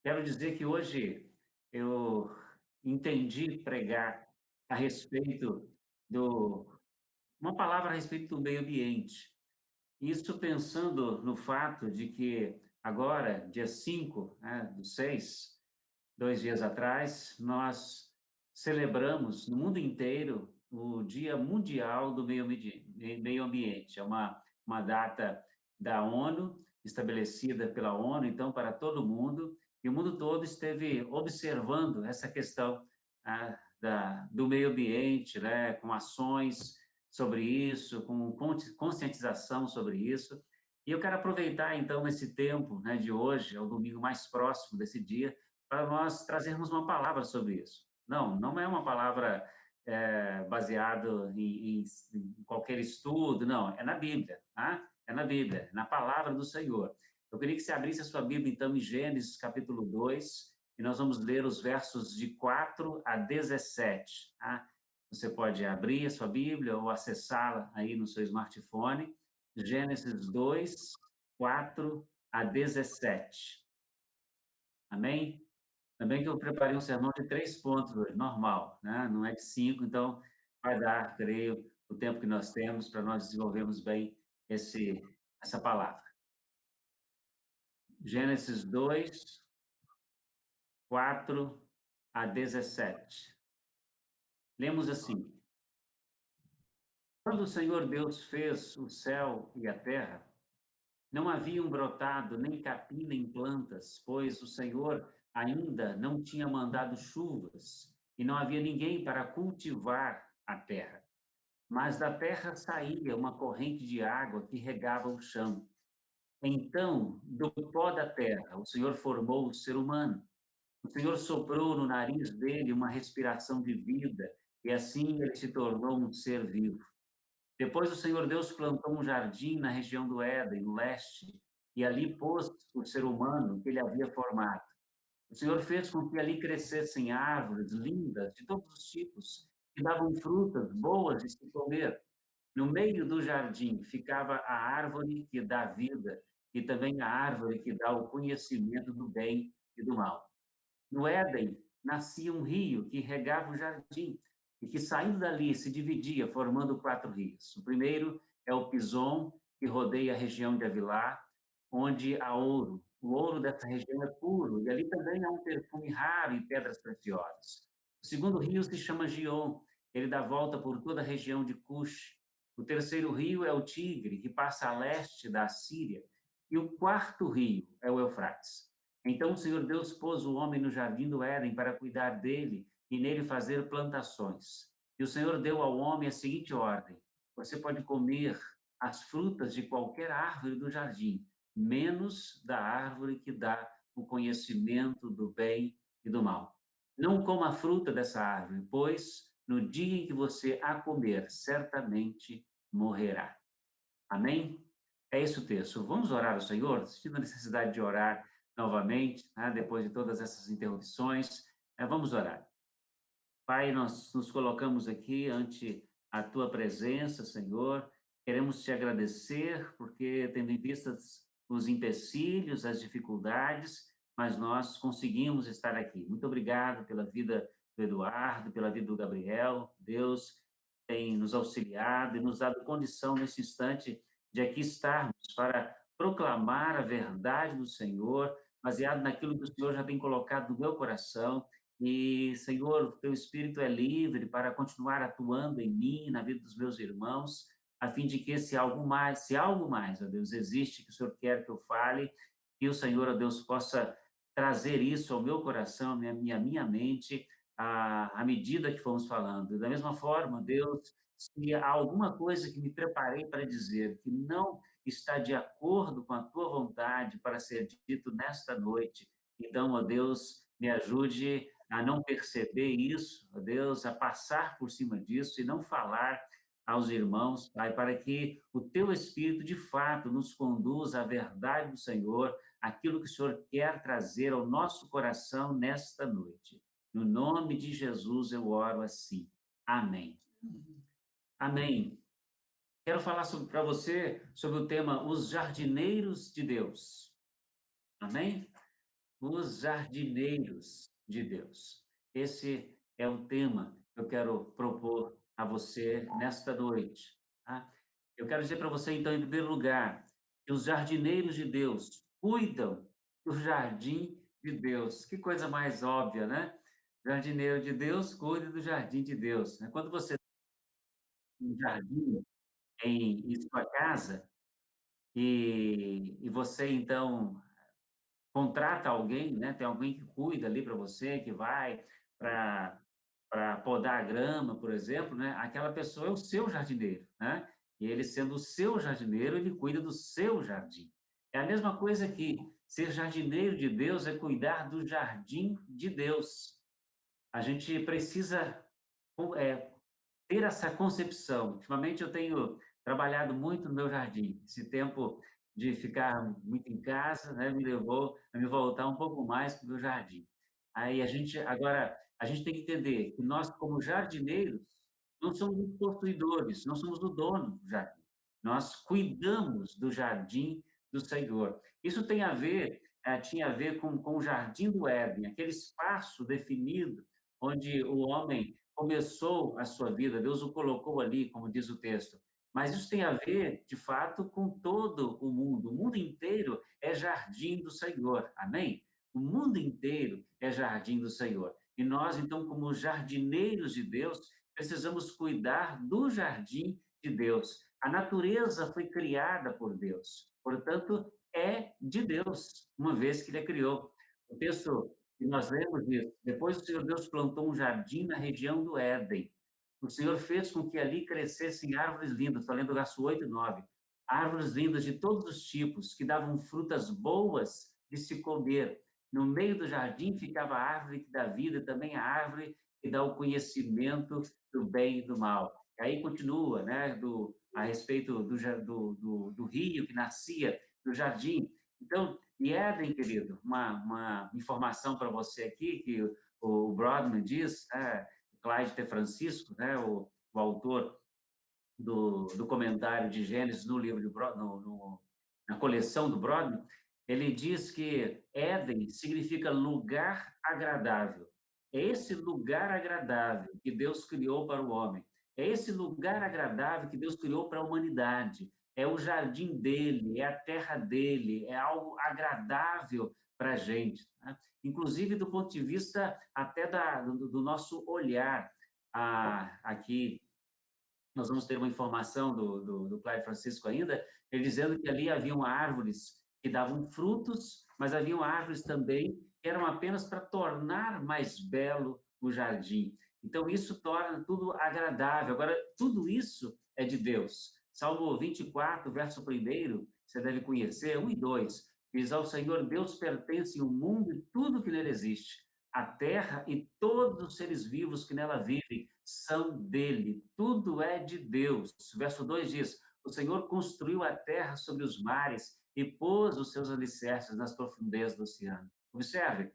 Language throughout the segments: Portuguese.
Quero dizer que hoje eu entendi pregar a respeito do uma palavra a respeito do meio ambiente. Isso pensando no fato de que agora, dia 5, né, do 6, 2 dias atrás, nós celebramos no mundo inteiro o Dia Mundial do Meio Ambiente. É uma data da ONU, estabelecida pela ONU, então, para todo mundo, e o mundo todo esteve observando essa questão do meio ambiente, né, com ações sobre isso, com conscientização sobre isso. E eu quero aproveitar, então, esse tempo, né, de hoje, é o domingo mais próximo desse dia, para nós trazermos uma palavra sobre isso. Não é uma palavra baseado em qualquer estudo, não, é na Bíblia, tá? É na Bíblia, na palavra do Senhor. Eu queria que você abrisse a sua Bíblia, então, em Gênesis, capítulo 2, e nós vamos ler os versos de 4 a 17, tá? Você pode abrir a sua Bíblia ou acessá-la aí no seu smartphone. Gênesis 2, 4 a 17. Amém? Também que eu preparei um sermão de 3 pontos hoje, normal, né, não é de 5, então vai dar, creio, o tempo que nós temos para nós desenvolvermos bem essa palavra. Gênesis 2, 4 a 17. Lemos assim: Quando o Senhor Deus fez o céu e a terra, não haviam brotado nem capim nem plantas, pois o Senhor ainda não tinha mandado chuvas, e não havia ninguém para cultivar a terra. Mas da terra saía uma corrente de água que regava o chão. Então, do pó da terra, o Senhor formou o ser humano. O Senhor soprou no nariz dele uma respiração de vida, e assim ele se tornou um ser vivo. Depois o Senhor Deus plantou um jardim na região do Éden, no leste, e ali pôs o ser humano que ele havia formado. O Senhor fez com que ali crescessem árvores lindas, de todos os tipos, que davam frutas boas de se comer. No meio do jardim ficava a árvore que dá vida e também a árvore que dá o conhecimento do bem e do mal. No Éden nascia um rio que regava o jardim e que, saindo dali, se dividia, formando 4 rios. O primeiro é o Pison, que rodeia a região de Avilá, onde há ouro. O ouro dessa região é puro, e ali também há um perfume raro e pedras preciosas. O segundo rio se chama Gion, ele dá volta por toda a região de Cush. O terceiro rio é o Tigre, que passa a leste da Síria. E o quarto rio é o Eufrates. Então o Senhor Deus pôs o homem no jardim do Éden para cuidar dele e nele fazer plantações. E o Senhor deu ao homem a seguinte ordem: você pode comer as frutas de qualquer árvore do jardim, menos da árvore que dá o conhecimento do bem e do mal. Não coma a fruta dessa árvore, pois no dia em que você a comer, certamente morrerá. Amém? É esse o texto. Vamos orar ao Senhor, sentindo a necessidade de orar novamente, né, depois de todas essas interrupções. Vamos orar. Pai, nós nos colocamos aqui ante a tua presença, Senhor. Queremos te agradecer porque, tendo em vista os empecilhos, as dificuldades, mas nós conseguimos estar aqui. Muito obrigado pela vida do Eduardo, pela vida do Gabriel. Deus tem nos auxiliado e nos dado condição nesse instante de aqui estarmos para proclamar a verdade do Senhor, baseado naquilo que o Senhor já tem colocado no meu coração. E, Senhor, o teu Espírito é livre para continuar atuando em mim, na vida dos meus irmãos, a fim de que se algo mais, ó Deus, existe que o Senhor quer que eu fale, que o Senhor, ó Deus, possa trazer isso ao meu coração, à minha mente, à medida que fomos falando. Da mesma forma, Deus, se há alguma coisa que me preparei para dizer que não está de acordo com a tua vontade para ser dito nesta noite, então, ó Deus, me ajude a não perceber isso, ó Deus, a passar por cima disso e não falar aos irmãos, Pai, para que o teu Espírito de fato nos conduza à verdade do Senhor, aquilo que o Senhor quer trazer ao nosso coração nesta noite. No nome de Jesus eu oro assim. Amém. Amém. Quero falar para você sobre o tema Os Jardineiros de Deus. Amém? os jardineiros de Deus. Esse é o tema que eu quero propor a você nesta noite, tá? Eu quero dizer para você, então, em primeiro lugar, que os jardineiros de Deus cuidam do jardim de Deus. Que coisa mais óbvia, né? Jardineiro de Deus cuida do jardim de Deus, né? Quando você tem um jardim em sua casa e você, então, contrata alguém, né, tem alguém que cuida ali para você, que vai para podar a grama, por exemplo, né, aquela pessoa é o seu jardineiro, né, e ele sendo o seu jardineiro, ele cuida do seu jardim. É a mesma coisa que ser jardineiro de Deus é cuidar do jardim de Deus. A gente precisa, ter essa concepção. Ultimamente eu tenho trabalhado muito no meu jardim. Esse tempo de ficar muito em casa, né, me levou a me voltar um pouco mais para o meu jardim. Aí a gente tem que entender que nós, como jardineiros, não somos os possuidores, não somos o dono do jardim. Nós cuidamos do jardim do Senhor. Isso tem a ver, tinha a ver com o jardim do Éden, aquele espaço definido onde o homem começou a sua vida, Deus o colocou ali, como diz o texto. Mas isso tem a ver, de fato, com todo o mundo. O mundo inteiro é jardim do Senhor. Amém? O mundo inteiro é jardim do Senhor. E nós, então, como jardineiros de Deus, precisamos cuidar do jardim de Deus. A natureza foi criada por Deus, portanto, é de Deus, uma vez que ele a criou. O texto que nós lemos diz: depois o Senhor Deus plantou um jardim na região do Éden. O Senhor fez com que ali crescessem árvores lindas, estou lendo verso 8 e 9. Árvores lindas de todos os tipos, que davam frutas boas de se comer. No meio do jardim ficava a árvore que dá vida, e também a árvore que dá o conhecimento do bem e do mal. E aí continua, né, a respeito do rio que nascia do jardim. Então, e Éden, querido, uma informação para você aqui, que o Brodman diz, né, Clyde T. Francisco, né, o autor do comentário de Gênesis no livro de na coleção do Brodman, ele diz que Éden significa lugar agradável. É esse lugar agradável que Deus criou para o homem. É esse lugar agradável que Deus criou para a humanidade. É o jardim dele, é a terra dele, é algo agradável para a gente, né? Inclusive do ponto de vista até do nosso olhar. Aqui nós vamos ter uma informação do Cláudio Francisco ainda, ele dizendo que ali haviam árvores que davam frutos, mas haviam árvores também que eram apenas para tornar mais belo o jardim. Então, isso torna tudo agradável. Agora, tudo isso é de Deus. Salmo 24, verso 1, você deve conhecer, 1 e 2, diz: ao Senhor Deus pertence o mundo e tudo que nele existe. A terra e todos os seres vivos que nela vivem são dele, tudo é de Deus. Verso 2 diz: o Senhor construiu a terra sobre os mares e pôs os seus alicerces nas profundezas do oceano. Observe,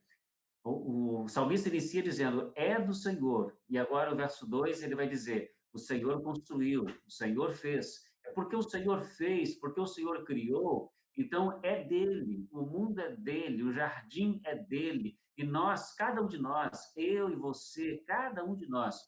o salmista inicia dizendo: é do Senhor. E agora, o verso 2 ele vai dizer: o Senhor construiu, o Senhor fez. É porque o Senhor fez, porque o Senhor criou, então é dele, o mundo é dele, o jardim é dele. E nós, cada um de nós, eu e você, cada um de nós,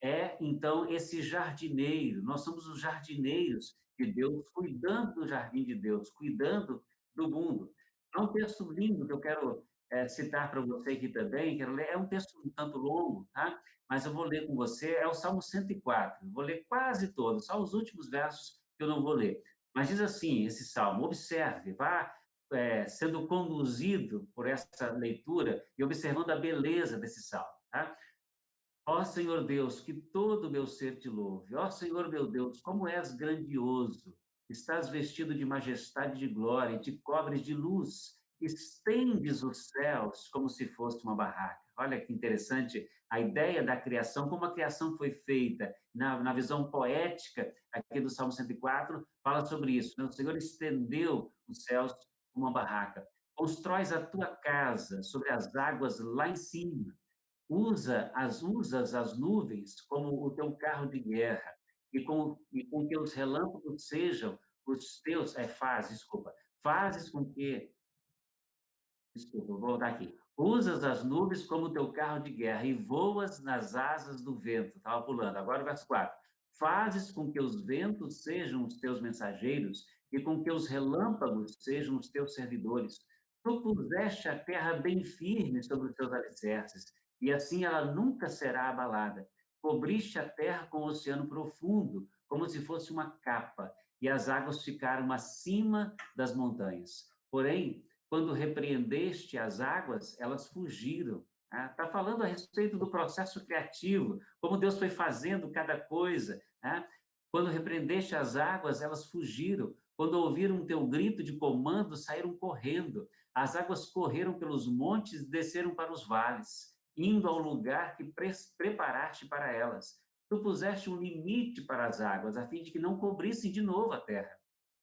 é então esse jardineiro. Nós somos os jardineiros de Deus, cuidando do jardim de Deus, cuidando do mundo. Há um texto lindo que eu quero citar para você aqui também, quero ler, é um texto um tanto longo, tá? Mas eu vou ler com você, é o Salmo 104, vou ler quase todo, só os últimos versos que eu não vou ler. Mas diz assim, esse Salmo: observe, vá sendo conduzido por essa leitura e observando a beleza desse Salmo, tá? Ó Senhor Deus, que todo o meu ser te louve. Ó Senhor meu Deus, como és grandioso. Estás vestido de majestade e de glória, e te cobres de luz. Estendes os céus como se fosse uma barraca. Olha que interessante a ideia da criação, como a criação foi feita. Na visão poética aqui do Salmo 104, fala sobre isso, né? O Senhor estendeu os céus como uma barraca. Constróis a tua casa sobre as águas lá em cima, usas as nuvens como o teu carro de guerra, e com que os relâmpagos sejam os teus, faz, desculpa, fazes com que Desculpa, vou voltar aqui. Usas as nuvens como teu carro de guerra e voas nas asas do vento. Estava pulando. Agora o verso 4. Fazes com que os ventos sejam os teus mensageiros e com que os relâmpagos sejam os teus servidores. Tu puseste a terra bem firme sobre os teus alicerces, e assim ela nunca será abalada. Cobriste a terra com o oceano profundo, como se fosse uma capa, e as águas ficaram acima das montanhas. Porém, quando repreendeste as águas, elas fugiram. Está falando a respeito do processo criativo, como Deus foi fazendo cada coisa. Né? Quando repreendeste as águas, elas fugiram. Quando ouviram o teu grito de comando, saíram correndo. As águas correram pelos montes e desceram para os vales, indo ao lugar que preparaste para elas. Tu puseste um limite para as águas, a fim de que não cobrissem de novo a terra.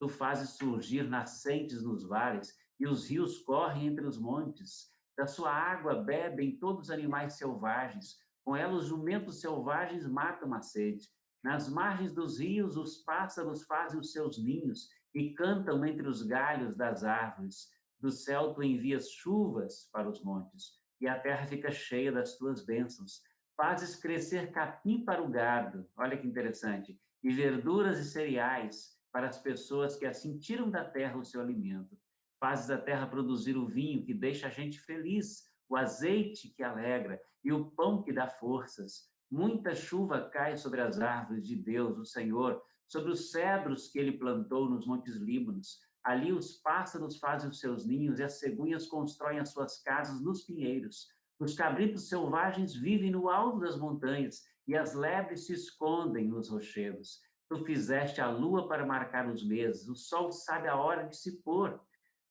Tu fazes surgir nascentes nos vales e os rios correm entre os montes. Da sua água bebem todos os animais selvagens, com ela os jumentos selvagens matam a sede. Nas margens dos rios, os pássaros fazem os seus ninhos e cantam entre os galhos das árvores. Do céu tu envias chuvas para os montes, e a terra fica cheia das tuas bênçãos. Fazes crescer capim para o gado, olha que interessante, e verduras e cereais para as pessoas que assim tiram da terra o seu alimento. Fazes a terra produzir o vinho que deixa a gente feliz, o azeite que alegra e o pão que dá forças. Muita chuva cai sobre as árvores de Deus, o Senhor, sobre os cedros que ele plantou nos montes Líbanos. Ali os pássaros fazem os seus ninhos e as cegonhas constroem as suas casas nos pinheiros. Os cabritos selvagens vivem no alto das montanhas e as lebres se escondem nos rochedos. Tu fizeste a lua para marcar os meses, o sol sabe a hora de se pôr.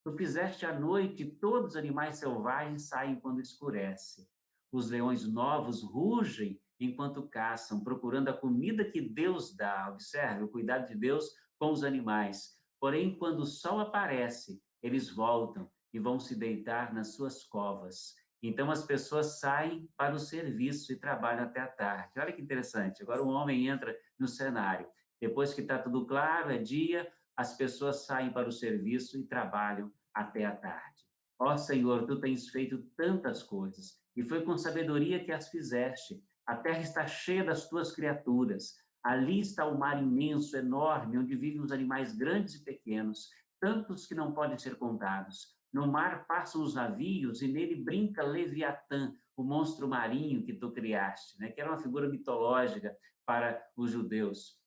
Tu fizeste a noite, e todos os animais selvagens saem quando escurece. Os leões novos rugem enquanto caçam, procurando a comida que Deus dá. Observe o cuidado de Deus com os animais. Porém, quando o sol aparece, eles voltam e vão se deitar nas suas covas. Então, as pessoas saem para o serviço e trabalham até a tarde. Olha que interessante. Agora, o homem entra no cenário. Depois que está tudo claro, é dia, as pessoas saem para o serviço e trabalham até a tarde. Ó Senhor, tu tens feito tantas coisas, e foi com sabedoria que as fizeste. A terra está cheia das tuas criaturas. Ali está o mar imenso, enorme, onde vivem os animais grandes e pequenos, tantos que não podem ser contados. No mar passam os navios e nele brinca Leviatã, o monstro marinho que tu criaste, né? Que era uma figura mitológica para os judeus.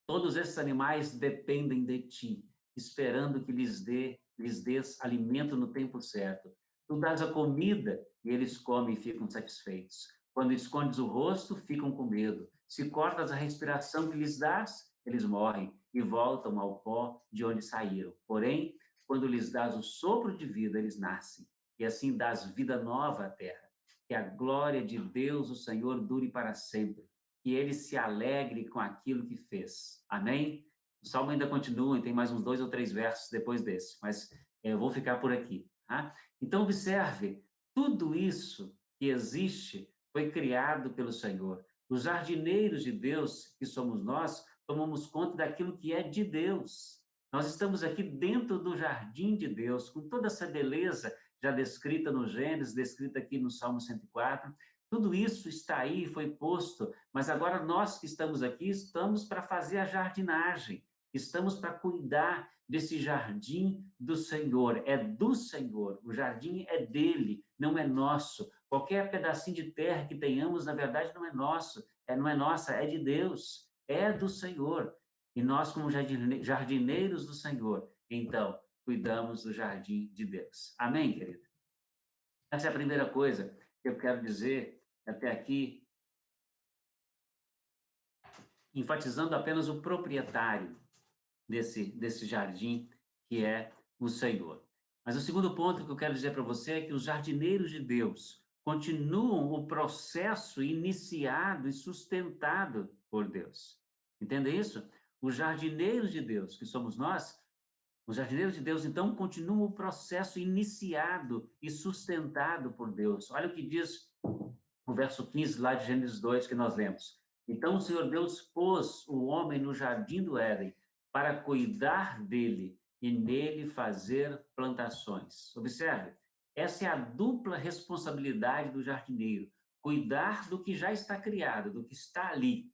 Todos esses animais dependem de ti, esperando que lhes dês alimento no tempo certo. Tu dás a comida e eles comem e ficam satisfeitos. Quando escondes o rosto, ficam com medo. Se cortas a respiração que lhes dás, eles morrem e voltam ao pó de onde saíram. Porém, quando lhes dás o sopro de vida, eles nascem. E assim dás vida nova à terra. Que a glória de Deus, o Senhor, dure para sempre, que ele se alegre com aquilo que fez. Amém? O salmo ainda continua, e tem mais uns 2 ou 3 versos depois desse, mas eu vou ficar por aqui. Tá? Então, observe, tudo isso que existe foi criado pelo Senhor. Os jardineiros de Deus, que somos nós, tomamos conta daquilo que é de Deus. Nós estamos aqui dentro do jardim de Deus, com toda essa beleza já descrita no Gênesis, descrita aqui no Salmo 104. Tudo isso está aí, foi posto, mas agora nós que estamos aqui estamos para fazer a jardinagem, estamos para cuidar desse jardim do Senhor, é do Senhor, o jardim é dele, não é nosso. Qualquer pedacinho de terra que tenhamos, na verdade, não é nosso, não é nossa, é de Deus, é do Senhor. E nós, como jardineiros do Senhor, então, cuidamos do jardim de Deus. Amém, querido? Essa é a primeira coisa que eu quero dizer até aqui, enfatizando apenas o proprietário desse jardim, que é o Senhor. Mas o segundo ponto que eu quero dizer para você é que os jardineiros de Deus continuam o processo iniciado e sustentado por Deus. Entende isso? Os jardineiros de Deus, que somos nós, os jardineiros de Deus, então, continuam o processo iniciado e sustentado por Deus. Olha o que diz o verso 15 lá de Gênesis 2 que nós lemos. Então o Senhor Deus pôs o homem no jardim do Éden para cuidar dele e nele fazer plantações. Observe, Essa é a dupla responsabilidade do jardineiro: cuidar do que já está criado, do que está ali,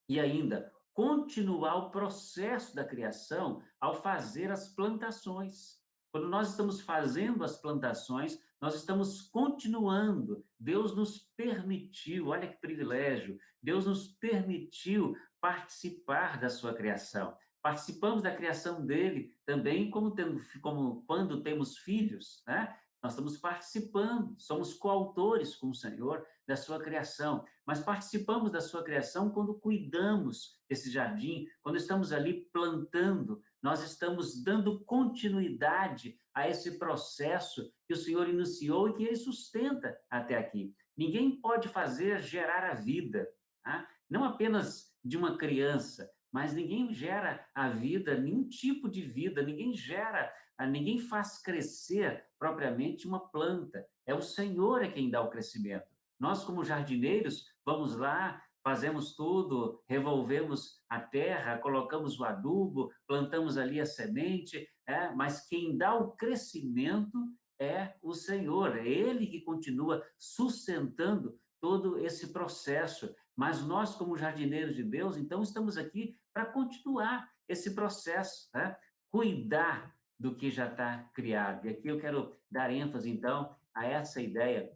e ainda continuar o processo da criação ao fazer as plantações. Quando nós estamos fazendo as plantações, nós estamos continuando. Deus nos permitiu, olha que privilégio, Deus nos permitiu participar da sua criação. Participamos da criação dele também como quando temos filhos, né? Nós estamos participando, somos coautores com o Senhor da sua criação, mas participamos da sua criação quando cuidamos desse jardim, quando estamos ali plantando, nós estamos dando continuidade a esse processo que o Senhor iniciou e que ele sustenta até aqui. Ninguém pode fazer gerar a vida, tá? Não apenas de uma criança, mas ninguém gera a vida, nenhum tipo de vida, ninguém gera, ninguém faz crescer propriamente uma planta. É o Senhor quem dá o crescimento. Nós, como jardineiros, vamos lá, fazemos tudo, revolvemos a terra, colocamos o adubo, plantamos ali a semente, mas quem dá o crescimento é o Senhor, é Ele que continua sustentando todo esse processo. Mas nós, como jardineiros de Deus, então estamos aqui para continuar esse processo, né? Cuidar do que já está criado. E aqui eu quero dar ênfase, então, a essa ideia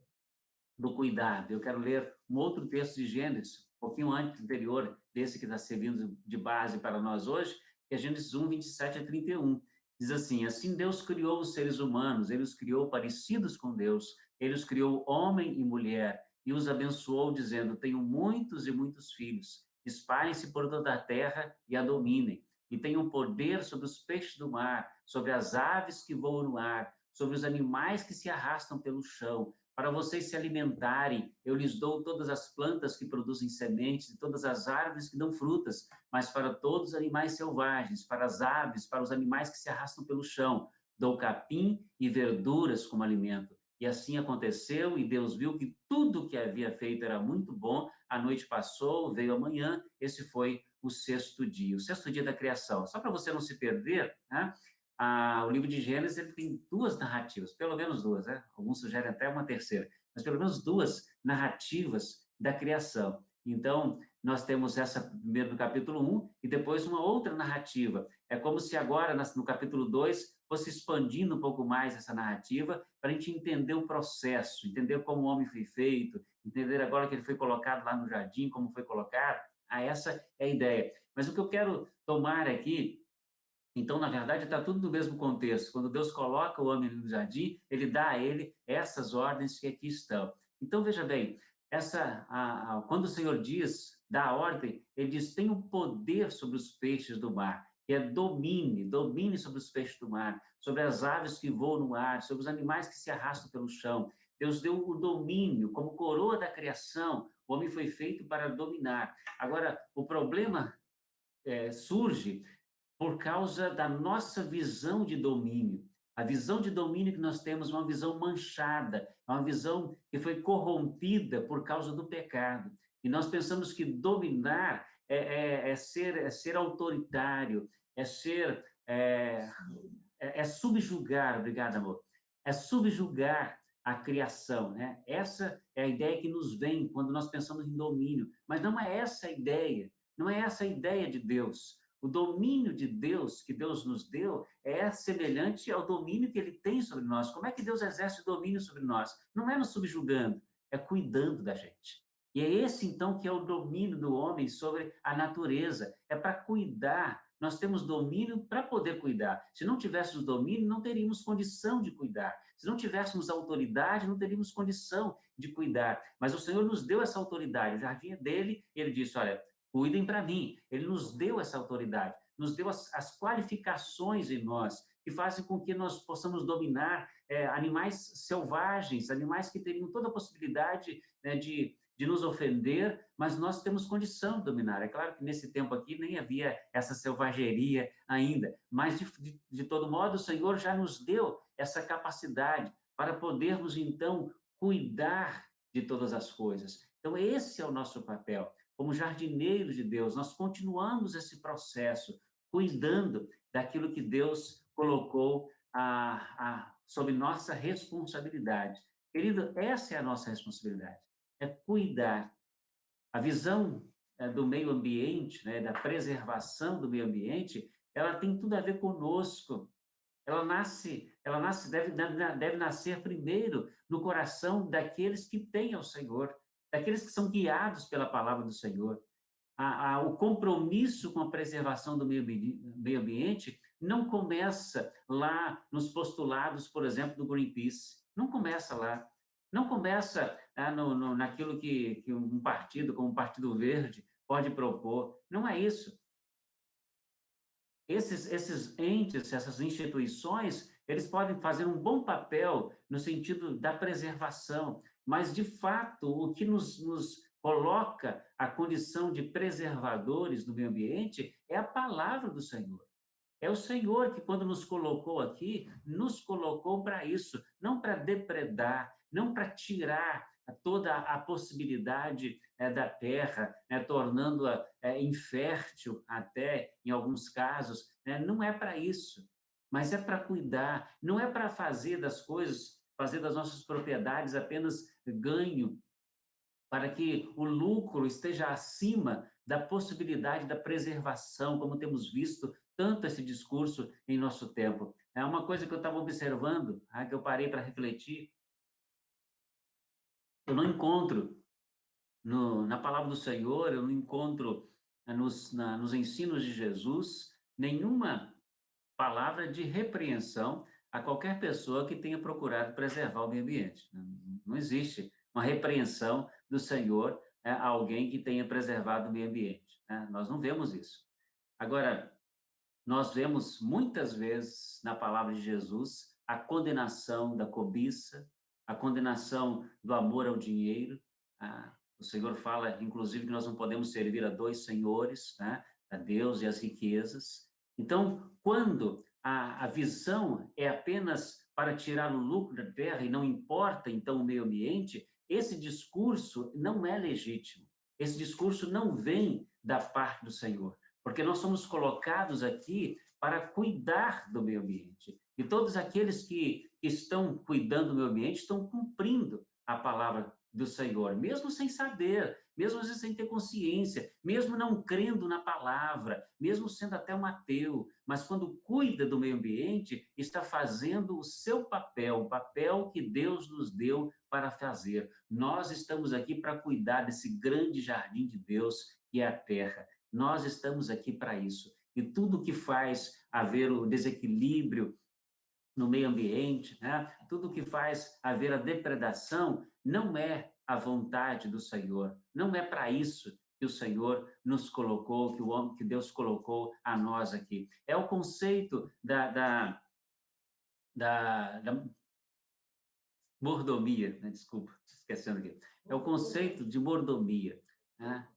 do cuidado. Eu quero ler um outro texto de Gênesis, um pouquinho anterior desse que está servindo de base para nós hoje, que é Gênesis 1, 27 a 31. Diz assim: assim Deus criou os seres humanos, ele os criou parecidos com Deus, ele os criou homem e mulher, e os abençoou, dizendo: tenham muitos e muitos filhos, espalhem-se por toda a terra e a dominem, e tenham poder sobre os peixes do mar, sobre as aves que voam no ar, sobre os animais que se arrastam pelo chão. Para vocês se alimentarem, eu lhes dou todas as plantas que produzem sementes e todas as árvores que dão frutas, mas para todos os animais selvagens, para as aves, para os animais que se arrastam pelo chão, dou capim e verduras como alimento. E assim aconteceu, e Deus viu que tudo o que havia feito era muito bom. A noite passou, veio a manhã, esse foi o sexto dia da criação. Só para você não se perder, né? O livro de Gênesis ele tem duas narrativas, pelo menos duas, né? Alguns sugerem até uma terceira, mas pelo menos duas narrativas da criação. Então, nós temos essa primeiro no capítulo 1 e depois uma outra narrativa. É como se agora, no capítulo 2 fosse expandindo um pouco mais essa narrativa para a gente entender o processo, entender como o homem foi feito, entender agora que ele foi colocado lá no jardim, como foi colocado. Essa é a ideia. Mas o que eu quero tomar aqui então, na verdade, está tudo no mesmo contexto. Quando Deus coloca o homem no jardim, ele dá a ele essas ordens que aqui estão. Então, veja bem, quando o Senhor diz, dá a ordem, ele diz, tem o poder sobre os peixes do mar, que é domine sobre os peixes do mar, sobre as aves que voam no ar, sobre os animais que se arrastam pelo chão. Deus deu o domínio, como coroa da criação, o homem foi feito para dominar. Agora, o problema surge por causa da nossa visão de domínio. A visão de domínio que nós temos é uma visão manchada, é uma visão que foi corrompida por causa do pecado. E nós pensamos que dominar é ser autoritário, é subjugar, obrigado, amor, é subjugar a criação, né? Essa é a ideia que nos vem quando nós pensamos em domínio, mas não é essa a ideia, não é essa a ideia de Deus. O domínio de Deus que Deus nos deu é semelhante ao domínio que ele tem sobre nós. Como é que Deus exerce o domínio sobre nós? Não é nos subjugando, é cuidando da gente. E é esse, então, que é o domínio do homem sobre a natureza. É para cuidar. Nós temos domínio para poder cuidar. Se não tivéssemos domínio, não teríamos condição de cuidar. Se não tivéssemos autoridade, não teríamos condição de cuidar. Mas o Senhor nos deu essa autoridade. O jardim é dele, e ele disse: olha, cuidem para mim. Ele nos deu essa autoridade, nos deu as qualificações em nós, que fazem com que nós possamos dominar animais selvagens, animais que teriam toda a possibilidade, né, de nos ofender, mas nós temos condição de dominar. É claro que nesse tempo aqui nem havia essa selvageria ainda, mas de todo modo o Senhor já nos deu essa capacidade para podermos então cuidar de todas as coisas. Então esse é o nosso papel. Como jardineiros de Deus, nós continuamos esse processo, cuidando daquilo que Deus colocou sob nossa responsabilidade. Querido, essa é a nossa responsabilidade, é cuidar. A visão do meio ambiente, né, da preservação do meio ambiente, ela tem tudo a ver conosco. Deve nascer primeiro no coração daqueles que têm ao Senhor, daqueles que são guiados pela palavra do Senhor. O compromisso com a preservação do meio ambiente não começa lá nos postulados, por exemplo, do Greenpeace. Não começa lá. Não começa naquilo que um partido, como o Partido Verde, pode propor. Não é isso. Esses entes, essas instituições, eles podem fazer um bom papel no sentido da preservação, mas, de fato, o que nos coloca a condição de preservadores do meio ambiente é a palavra do Senhor. É o Senhor que, quando nos colocou aqui, nos colocou para isso, não para depredar, não para tirar toda a possibilidade da terra, né, tornando-a infértil até em alguns casos. Né? Não é para isso, mas é para cuidar, não é para fazer das coisas, fazer das nossas propriedades apenas ganho, para que o lucro esteja acima da possibilidade da preservação, como temos visto tanto esse discurso em nosso tempo. É uma coisa que eu estava observando, que eu parei para refletir. Eu não encontro na palavra do Senhor, eu não encontro nos ensinos de Jesus nenhuma palavra de repreensão a qualquer pessoa que tenha procurado preservar o meio ambiente. Não existe uma repreensão do Senhor a alguém que tenha preservado o meio ambiente. Né? Nós não vemos isso. Agora, nós vemos muitas vezes na palavra de Jesus a condenação da cobiça, a condenação do amor ao dinheiro. O Senhor fala, inclusive, que nós não podemos servir a dois senhores, né? A Deus e as riquezas. Então, quando a visão é apenas para tirar o lucro da terra e não importa, então, o meio ambiente, esse discurso não é legítimo. Esse discurso não vem da parte do Senhor, porque nós somos colocados aqui para cuidar do meio ambiente. E todos aqueles que estão cuidando do meio ambiente estão cumprindo a palavra do Senhor, mesmo sem saber, mesmo às vezes sem ter consciência, mesmo não crendo na palavra, mesmo sendo até um ateu, mas quando cuida do meio ambiente, está fazendo o seu papel, o papel que Deus nos deu para fazer. Nós estamos aqui para cuidar desse grande jardim de Deus que é a terra. Nós estamos aqui para isso. E tudo que faz haver o desequilíbrio no meio ambiente, né? Tudo que faz haver a depredação não é a vontade do Senhor. Não é para isso que o Senhor nos colocou, que Deus colocou a nós aqui. É o conceito da mordomia, né? Desculpa, esquecendo aqui. É o conceito de mordomia, né?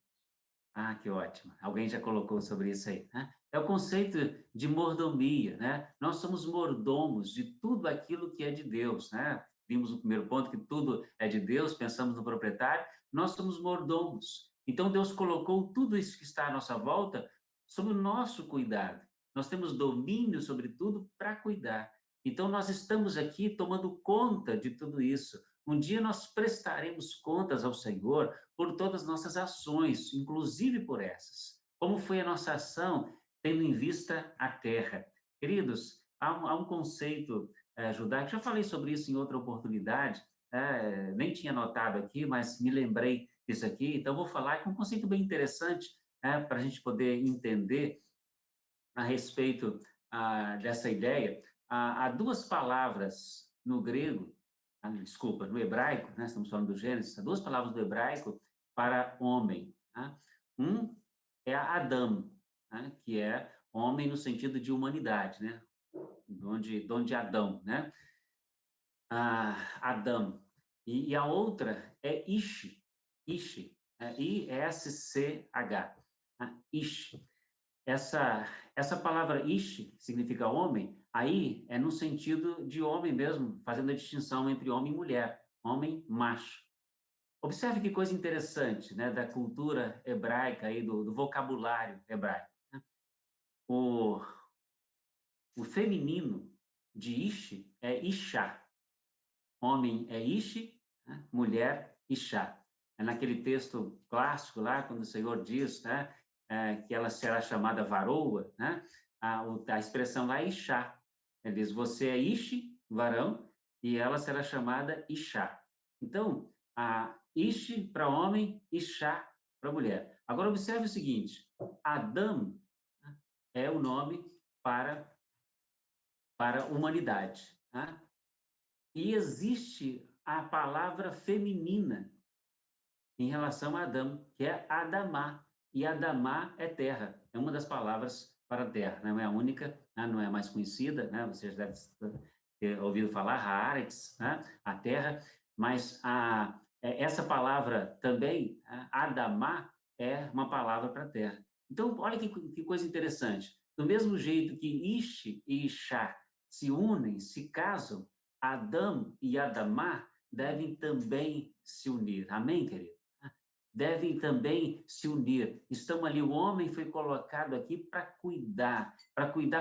Que ótimo. Alguém já colocou sobre isso aí, né? É o conceito de mordomia, né? Nós somos mordomos de tudo aquilo que é de Deus, né? Vimos no primeiro ponto que tudo é de Deus, pensamos no proprietário, nós somos mordomos. Então Deus colocou tudo isso que está à nossa volta sob o nosso cuidado. Nós temos domínio sobre tudo para cuidar. Então nós estamos aqui tomando conta de tudo isso. Um dia nós prestaremos contas ao Senhor por todas as nossas ações, inclusive por essas. Como foi a nossa ação tendo em vista a terra? Queridos, há um conceito judaico, já falei sobre isso em outra oportunidade, nem tinha notado aqui, mas me lembrei disso aqui, então vou falar que é um conceito bem interessante para a gente poder entender a respeito dessa ideia. Há duas palavras no grego, desculpa, no hebraico, né, estamos falando do Gênesis, há duas palavras do hebraico para homem. Tá? Um é Adam, né, que é homem no sentido de humanidade, né? De onde Adão, né? Adam. E a outra é Ish, Ish, I-S-C-H, Ish. Essa palavra ish, que significa homem, aí é no sentido de homem mesmo, fazendo a distinção entre homem e mulher, homem macho. Observe que coisa interessante, né, da cultura hebraica aí, do vocabulário hebraico. Né? O, o feminino de Ishi é Ishá. Homem é Ishi, né? Mulher, Ishá. É naquele texto clássico lá, quando o Senhor diz, né, que ela será chamada varoa, né? A expressão lá é Ishá. Ele diz, você é Ishi, varão, e ela será chamada Ishá. Então, a Ishi para homem, Ishá para mulher. Agora, observe o seguinte, Adão, né, é o nome para, para a humanidade, né? E existe a palavra feminina em relação a Adão, que é Adamá. E Adamá é terra, é uma das palavras para terra, não é a única, né? Não é a mais conhecida, né? Vocês devem ter ouvido falar, Haaretz, né? A terra, mas essa palavra também, Adamá, é uma palavra para terra. Então, olha que coisa interessante. Do mesmo jeito que Ishi e Ishá se unem, se casam, Adão e Adamá devem também se unir. Amém, querido? Devem também se unir. Estão ali, o homem foi colocado aqui para cuidar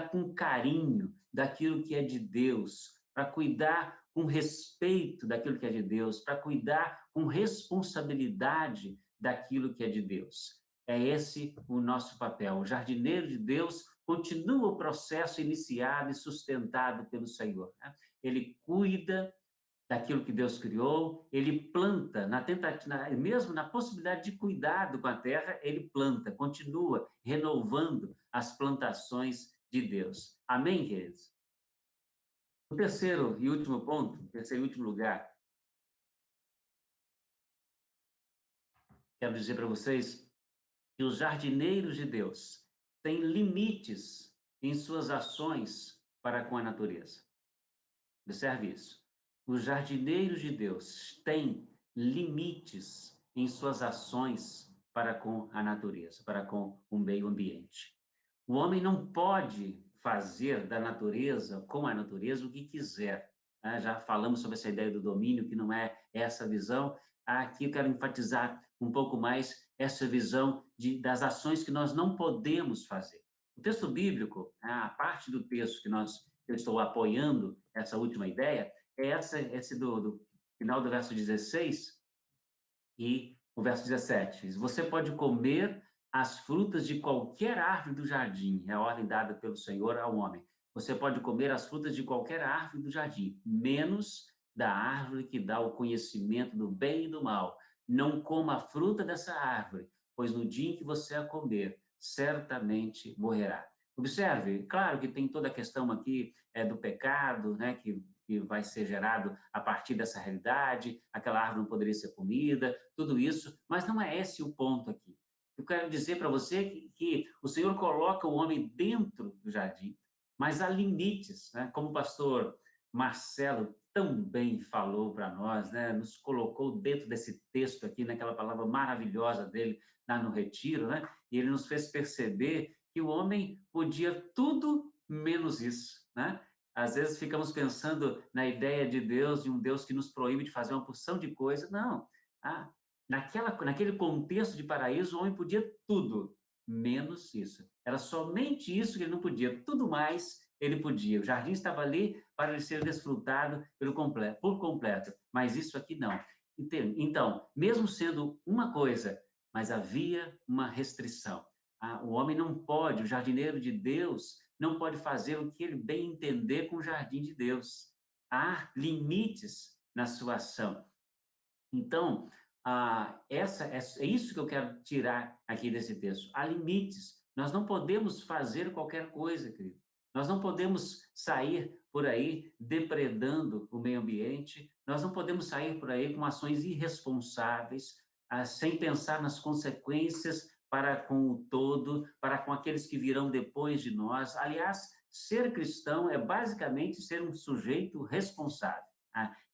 com carinho daquilo que é de Deus, para cuidar com respeito daquilo que é de Deus, para cuidar com responsabilidade daquilo que é de Deus. É esse o nosso papel. O jardineiro de Deus continua o processo iniciado e sustentado pelo Senhor, né? Ele cuida daquilo que Deus criou, ele planta, na tentativa, mesmo na possibilidade de cuidado com a terra, ele planta, continua renovando as plantações de Deus. Amém, queridos? O terceiro e último ponto, terceiro e último lugar, quero dizer para vocês que os jardineiros de Deus têm limites em suas ações para com a natureza. Observe isso. Os jardineiros de Deus têm limites em suas ações para com a natureza, para com o meio ambiente. O homem não pode fazer da natureza, com a natureza, o que quiser, né? Já falamos sobre essa ideia do domínio, que não é essa visão. Aqui eu quero enfatizar um pouco mais essa visão das ações que nós não podemos fazer. O texto bíblico, a parte do texto que eu estou apoiando essa última ideia, é esse do final do verso 16 e o verso 17. Você pode comer as frutas de qualquer árvore do jardim, é a ordem dada pelo Senhor ao homem. Você pode comer as frutas de qualquer árvore do jardim, menos da árvore que dá o conhecimento do bem e do mal. Não coma a fruta dessa árvore, pois no dia em que você a comer, certamente morrerá. Observe, claro que tem toda a questão aqui do pecado, né, que vai ser gerado a partir dessa realidade, aquela árvore não poderia ser comida, tudo isso, mas não é esse o ponto aqui. Eu quero dizer para você que o Senhor coloca o homem dentro do jardim, mas há limites, né? Como o pastor Marcelo tão bem falou para nós, né? Nos colocou dentro desse texto aqui, naquela palavra maravilhosa dele lá no retiro, né? E ele nos fez perceber que o homem podia tudo menos isso, né? Às vezes ficamos pensando na ideia de Deus, de um Deus que nos proíbe de fazer uma porção de coisas. Não. Ah, naquele contexto de paraíso, o homem podia tudo, menos isso. Era somente isso que ele não podia. Tudo mais ele podia. O jardim estava ali para ele ser desfrutado por completo. Mas isso aqui não. Então, mesmo sendo uma coisa, mas havia uma restrição. O homem não pode, o jardineiro de Deus, não pode fazer o que ele bem entender com o jardim de Deus. Há limites na sua ação. Então, é isso que eu quero tirar aqui desse texto. Há limites. Nós não podemos fazer qualquer coisa, querido. Nós não podemos sair por aí depredando o meio ambiente, nós não podemos sair por aí com ações irresponsáveis, sem pensar nas consequências para com o todo, para com aqueles que virão depois de nós. Aliás, ser cristão é basicamente ser um sujeito responsável.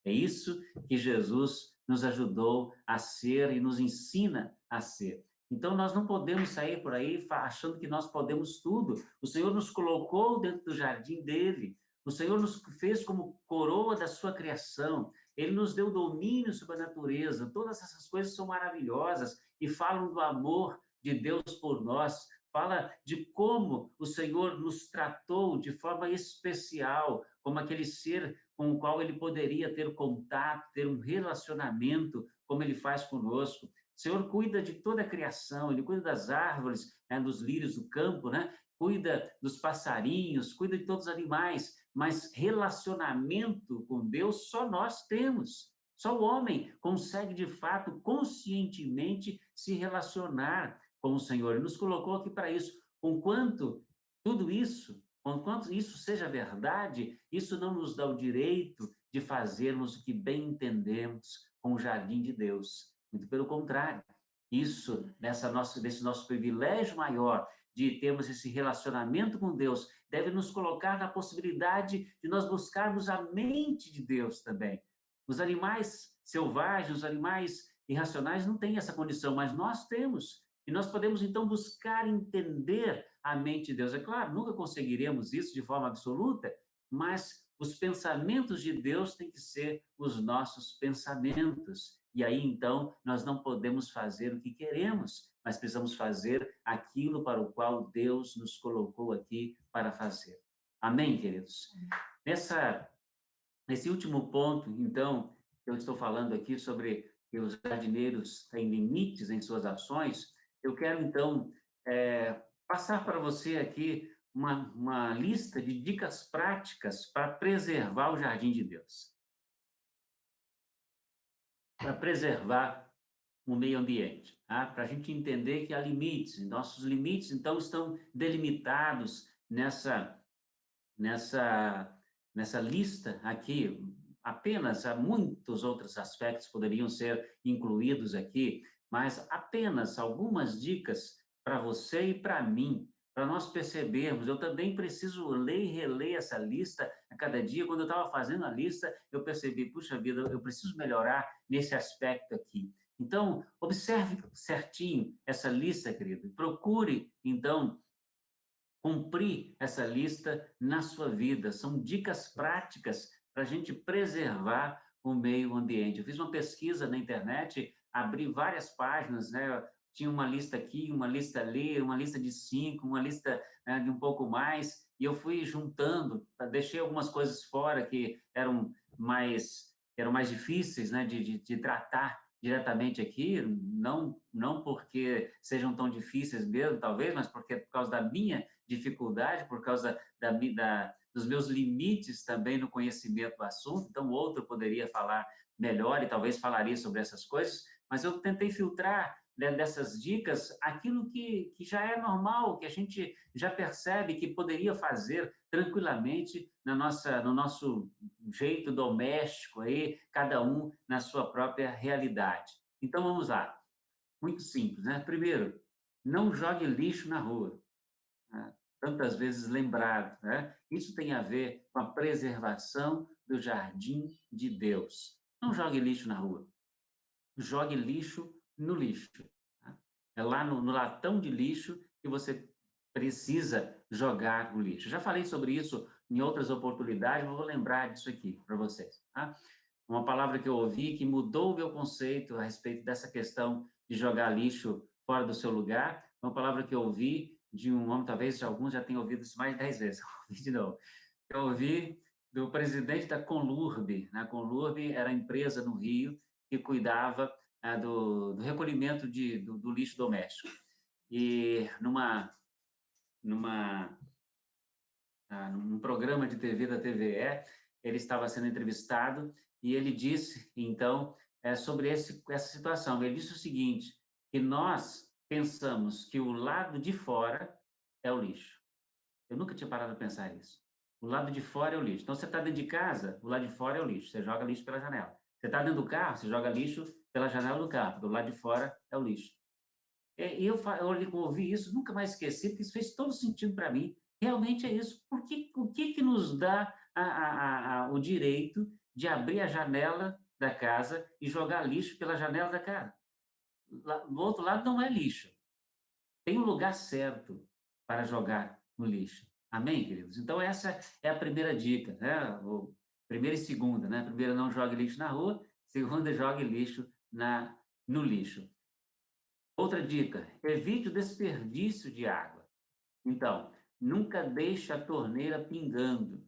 É isso que Jesus nos ajudou a ser e nos ensina a ser. Então, nós não podemos sair por aí achando que nós podemos tudo. O Senhor nos colocou dentro do jardim dele. O Senhor nos fez como coroa da sua criação. Ele nos deu domínio sobre a natureza. Todas essas coisas são maravilhosas e falam do amor de Deus por nós, fala de como o Senhor nos tratou de forma especial, como aquele ser com o qual ele poderia ter contato, ter um relacionamento, como ele faz conosco. O Senhor cuida de toda a criação, ele cuida das árvores, né, dos lírios do campo, né? Cuida dos passarinhos, cuida de todos os animais, mas relacionamento com Deus só nós temos. Só o homem consegue, de fato, conscientemente se relacionar com o Senhor. Ele nos colocou aqui para isso. Conquanto tudo isso, conquanto isso seja verdade, isso não nos dá o direito de fazermos o que bem entendemos com o jardim de Deus. Muito pelo contrário. Isso, desse nosso privilégio maior de termos esse relacionamento com Deus, deve nos colocar na possibilidade de nós buscarmos a mente de Deus também. Os animais selvagens, os animais irracionais não têm essa condição, mas nós temos. E nós podemos, então, buscar entender a mente de Deus. É claro, nunca conseguiremos isso de forma absoluta, mas os pensamentos de Deus têm que ser os nossos pensamentos. E aí, então, nós não podemos fazer o que queremos, mas precisamos fazer aquilo para o qual Deus nos colocou aqui para fazer. Amém, queridos? Nessa Nesse último ponto, então, eu estou falando aqui sobre que os jardineiros têm limites em suas ações, eu quero, então, passar para você aqui uma lista de dicas práticas para preservar o jardim de Deus, para preservar o meio ambiente, tá? Para a gente entender que há limites, nossos limites, então, estão delimitados nessa, nessa lista aqui, apenas há muitos outros aspectos poderiam ser incluídos aqui, mas apenas algumas dicas para você e para mim, para nós percebermos. Eu também preciso ler e reler essa lista a cada dia. Quando eu estava fazendo a lista, eu percebi, puxa vida, eu preciso melhorar nesse aspecto aqui. Então, observe certinho essa lista, querido. Procure, então, cumprir essa lista na sua vida. São dicas práticas para a gente preservar o meio ambiente. Eu fiz uma pesquisa na internet, abri várias páginas, né? Tinha uma lista aqui, uma lista ali, uma lista de 5, uma lista, né, de um pouco mais, e eu fui juntando, deixei algumas coisas fora que eram mais difíceis, né, de tratar diretamente aqui, não porque sejam tão difíceis mesmo, talvez, mas porque por causa da minha dificuldade, por causa dos meus limites também no conhecimento do assunto, então outro poderia falar melhor e talvez falaria sobre essas coisas, mas eu tentei filtrar, né, dessas dicas aquilo que já é normal, que a gente já percebe que poderia fazer tranquilamente no nosso jeito doméstico, aí, cada um na sua própria realidade. Então vamos lá, muito simples, né? Primeiro, não jogue lixo na rua, né? Tantas vezes lembrado, né? Isso tem a ver com a preservação do jardim de Deus. Não jogue lixo na rua, jogue lixo no lixo. Tá? É lá no latão de lixo que você precisa jogar o lixo. Já falei sobre isso em outras oportunidades, mas vou lembrar disso aqui para vocês. Tá? Uma palavra que eu ouvi que mudou o meu conceito a respeito dessa questão de jogar lixo fora do seu lugar, uma palavra que eu ouvi de um homem, talvez alguns já tenham ouvido isso mais de 10 vezes, ouvi de novo. Eu ouvi do presidente da Conlurb. A Conlurb era a empresa no Rio que cuidava do recolhimento do lixo doméstico. E numa, num programa de TV da TVE, ele estava sendo entrevistado e ele disse, então, sobre essa situação. Ele disse o seguinte, que nós pensamos que o lado de fora é o lixo. Eu nunca tinha parado para pensar isso. O lado de fora é o lixo. Então, você está dentro de casa, o lado de fora é o lixo. Você joga lixo pela janela. Você está dentro do carro, você joga lixo pela janela do carro. Do lado de fora é o lixo. E eu ouvi isso, nunca mais esqueci, porque isso fez todo sentido para mim. Realmente é isso. O que nos dá o direito de abrir a janela da casa e jogar lixo pela janela da casa? Do outro lado não é lixo. Tem um lugar certo para jogar no lixo. Amém, queridos? Então, essa é a primeira dica, né? Primeira e segunda, né? Primeira, não jogue lixo na rua. Segunda, jogue lixo no lixo. Outra dica, evite o desperdício de água. Então, nunca deixe a torneira pingando.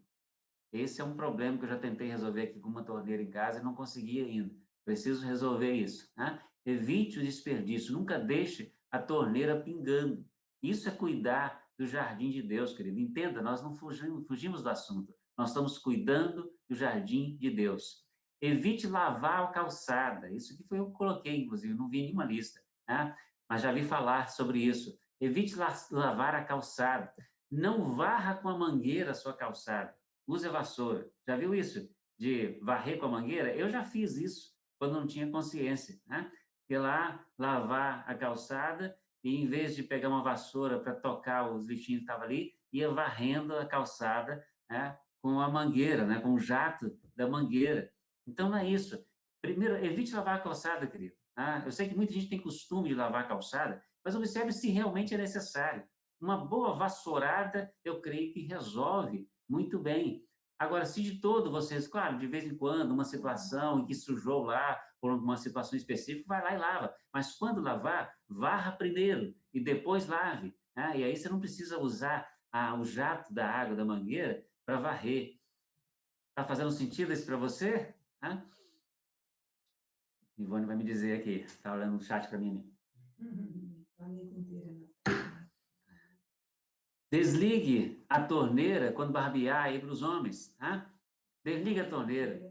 Esse é um problema que eu já tentei resolver aqui com uma torneira em casa e não consegui ainda. Preciso resolver isso, né? Evite o desperdício, nunca deixe a torneira pingando. Isso é cuidar do jardim de Deus, querido. Entenda, nós não fugimos do assunto. Nós estamos cuidando do jardim de Deus. Evite lavar a calçada. Isso aqui foi eu que coloquei, inclusive, não vi nenhuma lista, né? Mas já vi falar sobre isso. Evite lavar a calçada. Não varra com a mangueira a sua calçada. Use a vassoura. Já viu isso? De varrer com a mangueira? Eu já fiz isso quando não tinha consciência, né? Ir lá, lavar a calçada e, em vez de pegar uma vassoura para tocar os lixinhos que estavam ali, ia varrendo a calçada, né? Com a mangueira, né? Com o jato da mangueira. Então, não é isso. Primeiro, evite lavar a calçada, querido. Tá? Eu sei que muita gente tem costume de lavar a calçada, mas observe se realmente é necessário. Uma boa vassourada, eu creio que resolve muito bem. Agora, se de todo vocês, claro, de vez em quando, uma situação em que sujou lá, por uma situação específica, vai lá e lava. Mas quando lavar, varra primeiro e depois lave, né? E aí você não precisa usar o jato da água da mangueira para varrer. Está fazendo sentido isso para você? Hã? Ivone vai me dizer aqui, está olhando no chat para mim. Desligue a torneira quando barbear aí para os homens. Hã? Desligue a torneira.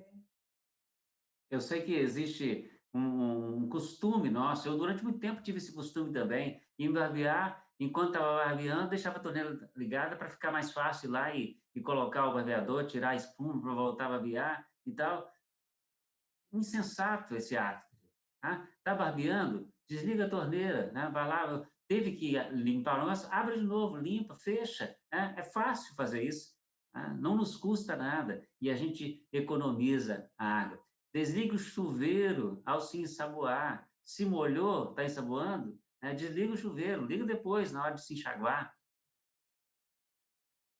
Eu sei que existe um costume nosso, eu durante muito tempo tive esse costume também, em barbear, enquanto estava barbeando, deixava a torneira ligada para ficar mais fácil ir lá e colocar o barbeador, tirar a espuma para voltar a barbear e tal. Insensato esse ato. Tá? Tá barbeando? Desliga a torneira, né? Vai lá, teve que limpar o negócio, abre de novo, limpa, fecha. Né? É fácil fazer isso. Tá? Não nos custa nada e a gente economiza a água. Desliga o chuveiro ao se ensaboar. Se molhou, está ensaboando, né? Desliga o chuveiro, liga depois, na hora de se enxaguar.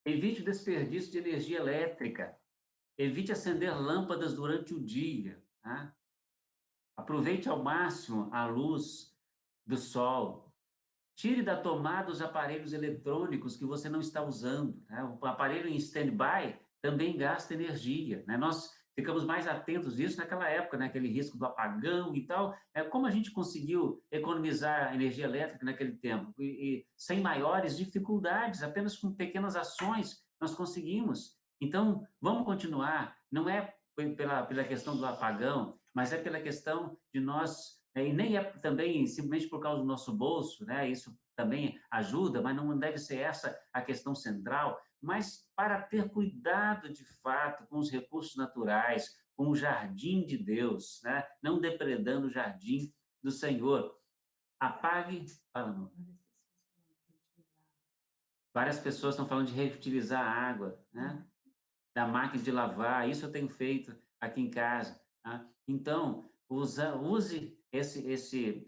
Evite o desperdício de energia elétrica. Evite acender lâmpadas durante o dia. Tá? Aproveite ao máximo a luz do sol. Tire da tomada os aparelhos eletrônicos que você não está usando. Né? O aparelho em stand-by também gasta energia. Né? Nós ficamos mais atentos nisso naquela época, né? Aquele risco do apagão e tal. Como a gente conseguiu economizar energia elétrica naquele tempo? E sem maiores dificuldades, apenas com pequenas ações nós conseguimos. Então, vamos continuar. Não é pela questão do apagão, mas é pela questão de nós e nem é também simplesmente por causa do nosso bolso, né? Isso também ajuda, mas não deve ser essa a questão central, mas para ter cuidado de fato com os recursos naturais, com o jardim de Deus, né? Não depredando o jardim do Senhor. Apague. Fala, amor. Várias pessoas estão falando de reutilizar a água, né? Da máquina de lavar, isso eu tenho feito aqui em casa. Tá? Então, use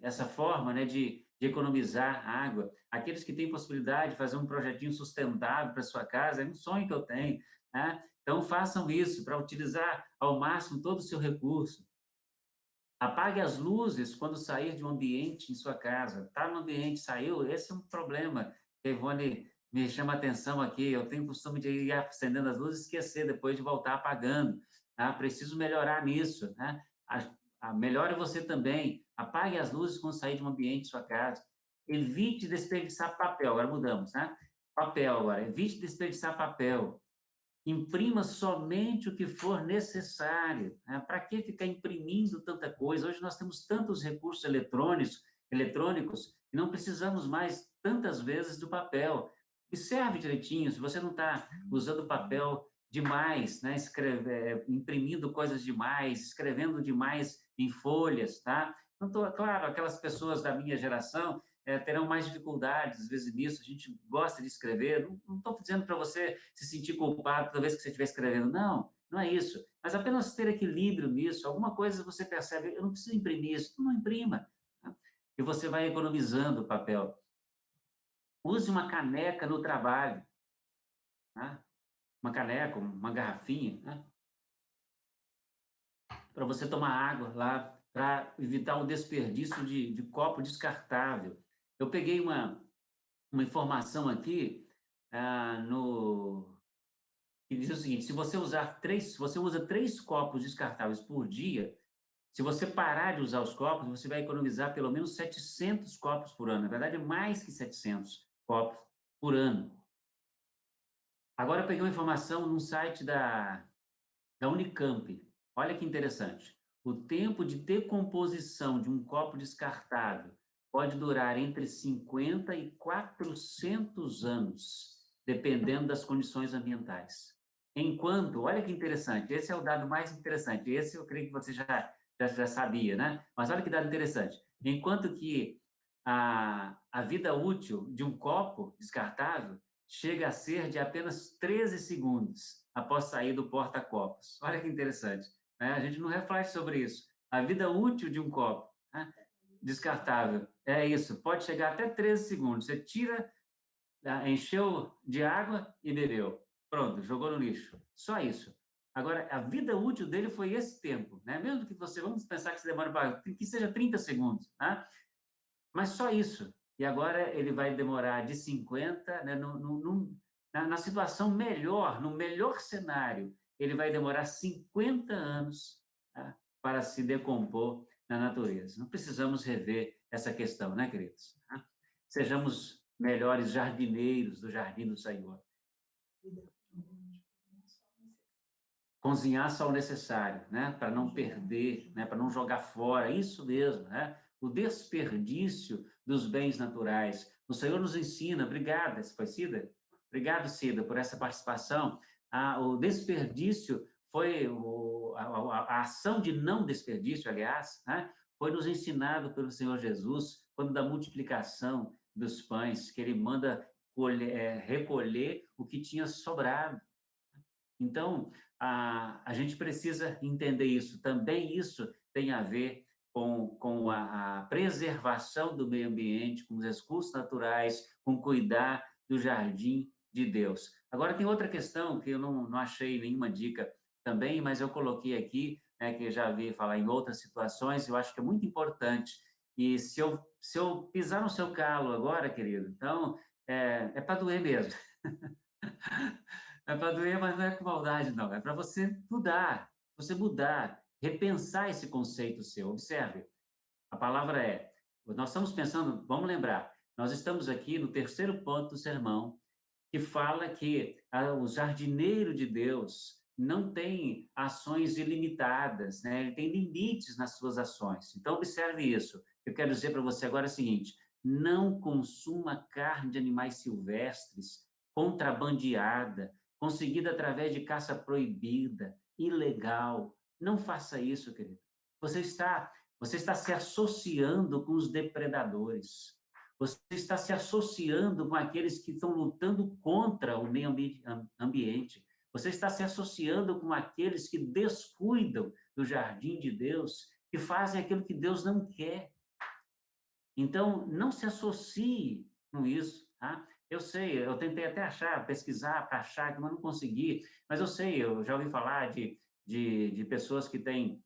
essa forma, né, de economizar água. Aqueles que têm possibilidade de fazer um projetinho sustentável para sua casa, é um sonho que eu tenho. Né? Então, façam isso para utilizar ao máximo todo o seu recurso. Apague as luzes quando sair de um ambiente em sua casa. Está no ambiente, saiu, esse é um problema. A Ivone me chama a atenção aqui. Eu tenho o costume de ir acendendo as luzes e esquecer depois de voltar apagando. Tá? Preciso melhorar nisso. Né? Melhore você também. Apague as luzes quando sair de um ambiente em sua casa. Evite desperdiçar papel. Agora mudamos, né? Papel agora. Evite desperdiçar papel. Imprima somente o que for necessário. Né? Para que ficar imprimindo tanta coisa? Hoje nós temos tantos recursos eletrônicos que não precisamos mais tantas vezes do papel. Observe direitinho, se você não está usando papel demais, né? Imprimindo coisas demais, escrevendo demais em folhas, tá? Não tô, claro, aquelas pessoas da minha geração terão mais dificuldades, às vezes, nisso. A gente gosta de escrever. Não estou dizendo para você se sentir culpado toda vez que você estiver escrevendo. Não, não é isso. Mas apenas ter equilíbrio nisso. Alguma coisa você percebe, eu não preciso imprimir isso. Então, não imprima. Tá? E você vai economizando o papel. Use uma caneca no trabalho. Tá? Uma caneca, uma garrafinha, né? Para você tomar água lá, para evitar o desperdício de copo descartável. Eu peguei uma informação aqui no que diz o seguinte: se você usa 3 copos descartáveis por dia, se você parar de usar os copos, você vai economizar pelo menos 700 copos por ano. Na verdade, é mais que 700 copos por ano. Agora eu peguei uma informação num site da Unicamp. Olha que interessante. O tempo de decomposição de um copo descartável pode durar entre 50 e 400 anos, dependendo das condições ambientais. Enquanto, olha que interessante, esse é o dado mais interessante. Esse eu creio que você já sabia, né? Mas olha que dado interessante. Enquanto que a vida útil de um copo descartável chega a ser de apenas 13 segundos após sair do porta-copos. Olha que interessante, né? A gente não reflete sobre isso. A vida útil de um copo, né, descartável é isso, pode chegar até 13 segundos. Você tira, encheu de água e bebeu. Pronto, jogou no lixo. Só isso. Agora, a vida útil dele foi esse tempo, né? Mesmo que você, vamos pensar que se demore que seja 30 segundos, né? Mas só isso. E agora ele vai demorar de 50, né, na situação melhor, no melhor cenário, ele vai demorar 50 anos, tá, para se decompor na natureza. Não precisamos rever essa questão, né, queridos? Tá? Sejamos melhores jardineiros do jardim do Senhor. Cozinhar só o necessário, né? Para não perder, né? Para não jogar fora, isso mesmo, né? O desperdício dos bens naturais. O Senhor nos ensina, obrigada, foi Cida? Obrigado, Cida, por essa participação. O desperdício foi a ação de não desperdício, aliás, né? Foi nos ensinado pelo Senhor Jesus, quando da multiplicação dos pães, que ele manda recolher o que tinha sobrado. Então, a gente precisa entender isso. Também isso tem a ver com a preservação do meio ambiente, com os recursos naturais, com cuidar do jardim de Deus. Agora, tem outra questão que eu não achei nenhuma dica também, mas eu coloquei aqui, né, que eu já vi falar em outras situações, eu acho que é muito importante. E se eu pisar no seu calo agora, querido, então é para doer mesmo. É para doer, mas não é com maldade, não. É para você mudar, repensar esse conceito seu. Observe, a palavra é, nós estamos pensando, vamos lembrar, nós estamos aqui no terceiro ponto do sermão, que fala que o jardineiro de Deus não tem ações ilimitadas, né? Ele tem limites nas suas ações. Então, observe isso. Eu quero dizer para você agora o seguinte: não consuma carne de animais silvestres, contrabandeada, conseguida através de caça proibida, ilegal. Não faça isso, querido. Você está, você está se associando com os depredadores. Você está se associando com aqueles que estão lutando contra o meio ambiente. Você está se associando com aqueles que descuidam do jardim de Deus, que fazem aquilo que Deus não quer. Então, não se associe com isso, tá? Eu sei, eu tentei até achar, pesquisar para achar, mas não consegui. Mas eu sei, eu já ouvi falar de pessoas que têm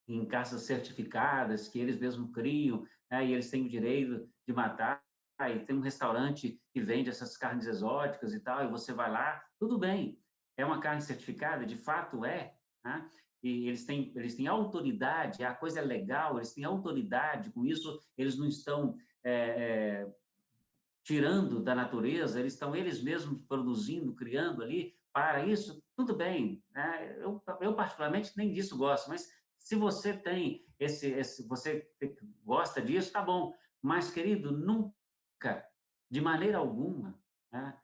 em caças certificadas, que eles mesmos criam, né, e eles têm o direito de matar, e tem um restaurante que vende essas carnes exóticas e tal, e você vai lá, tudo bem, é uma carne certificada, de fato é, né? E eles têm autoridade, a coisa é legal, eles têm autoridade, com isso eles não estão tirando da natureza, eles mesmos produzindo, criando ali, para isso, tudo bem, né? Eu particularmente nem disso gosto, mas se você tem você gosta disso, tá bom. Mas, querido, nunca, de maneira alguma, né,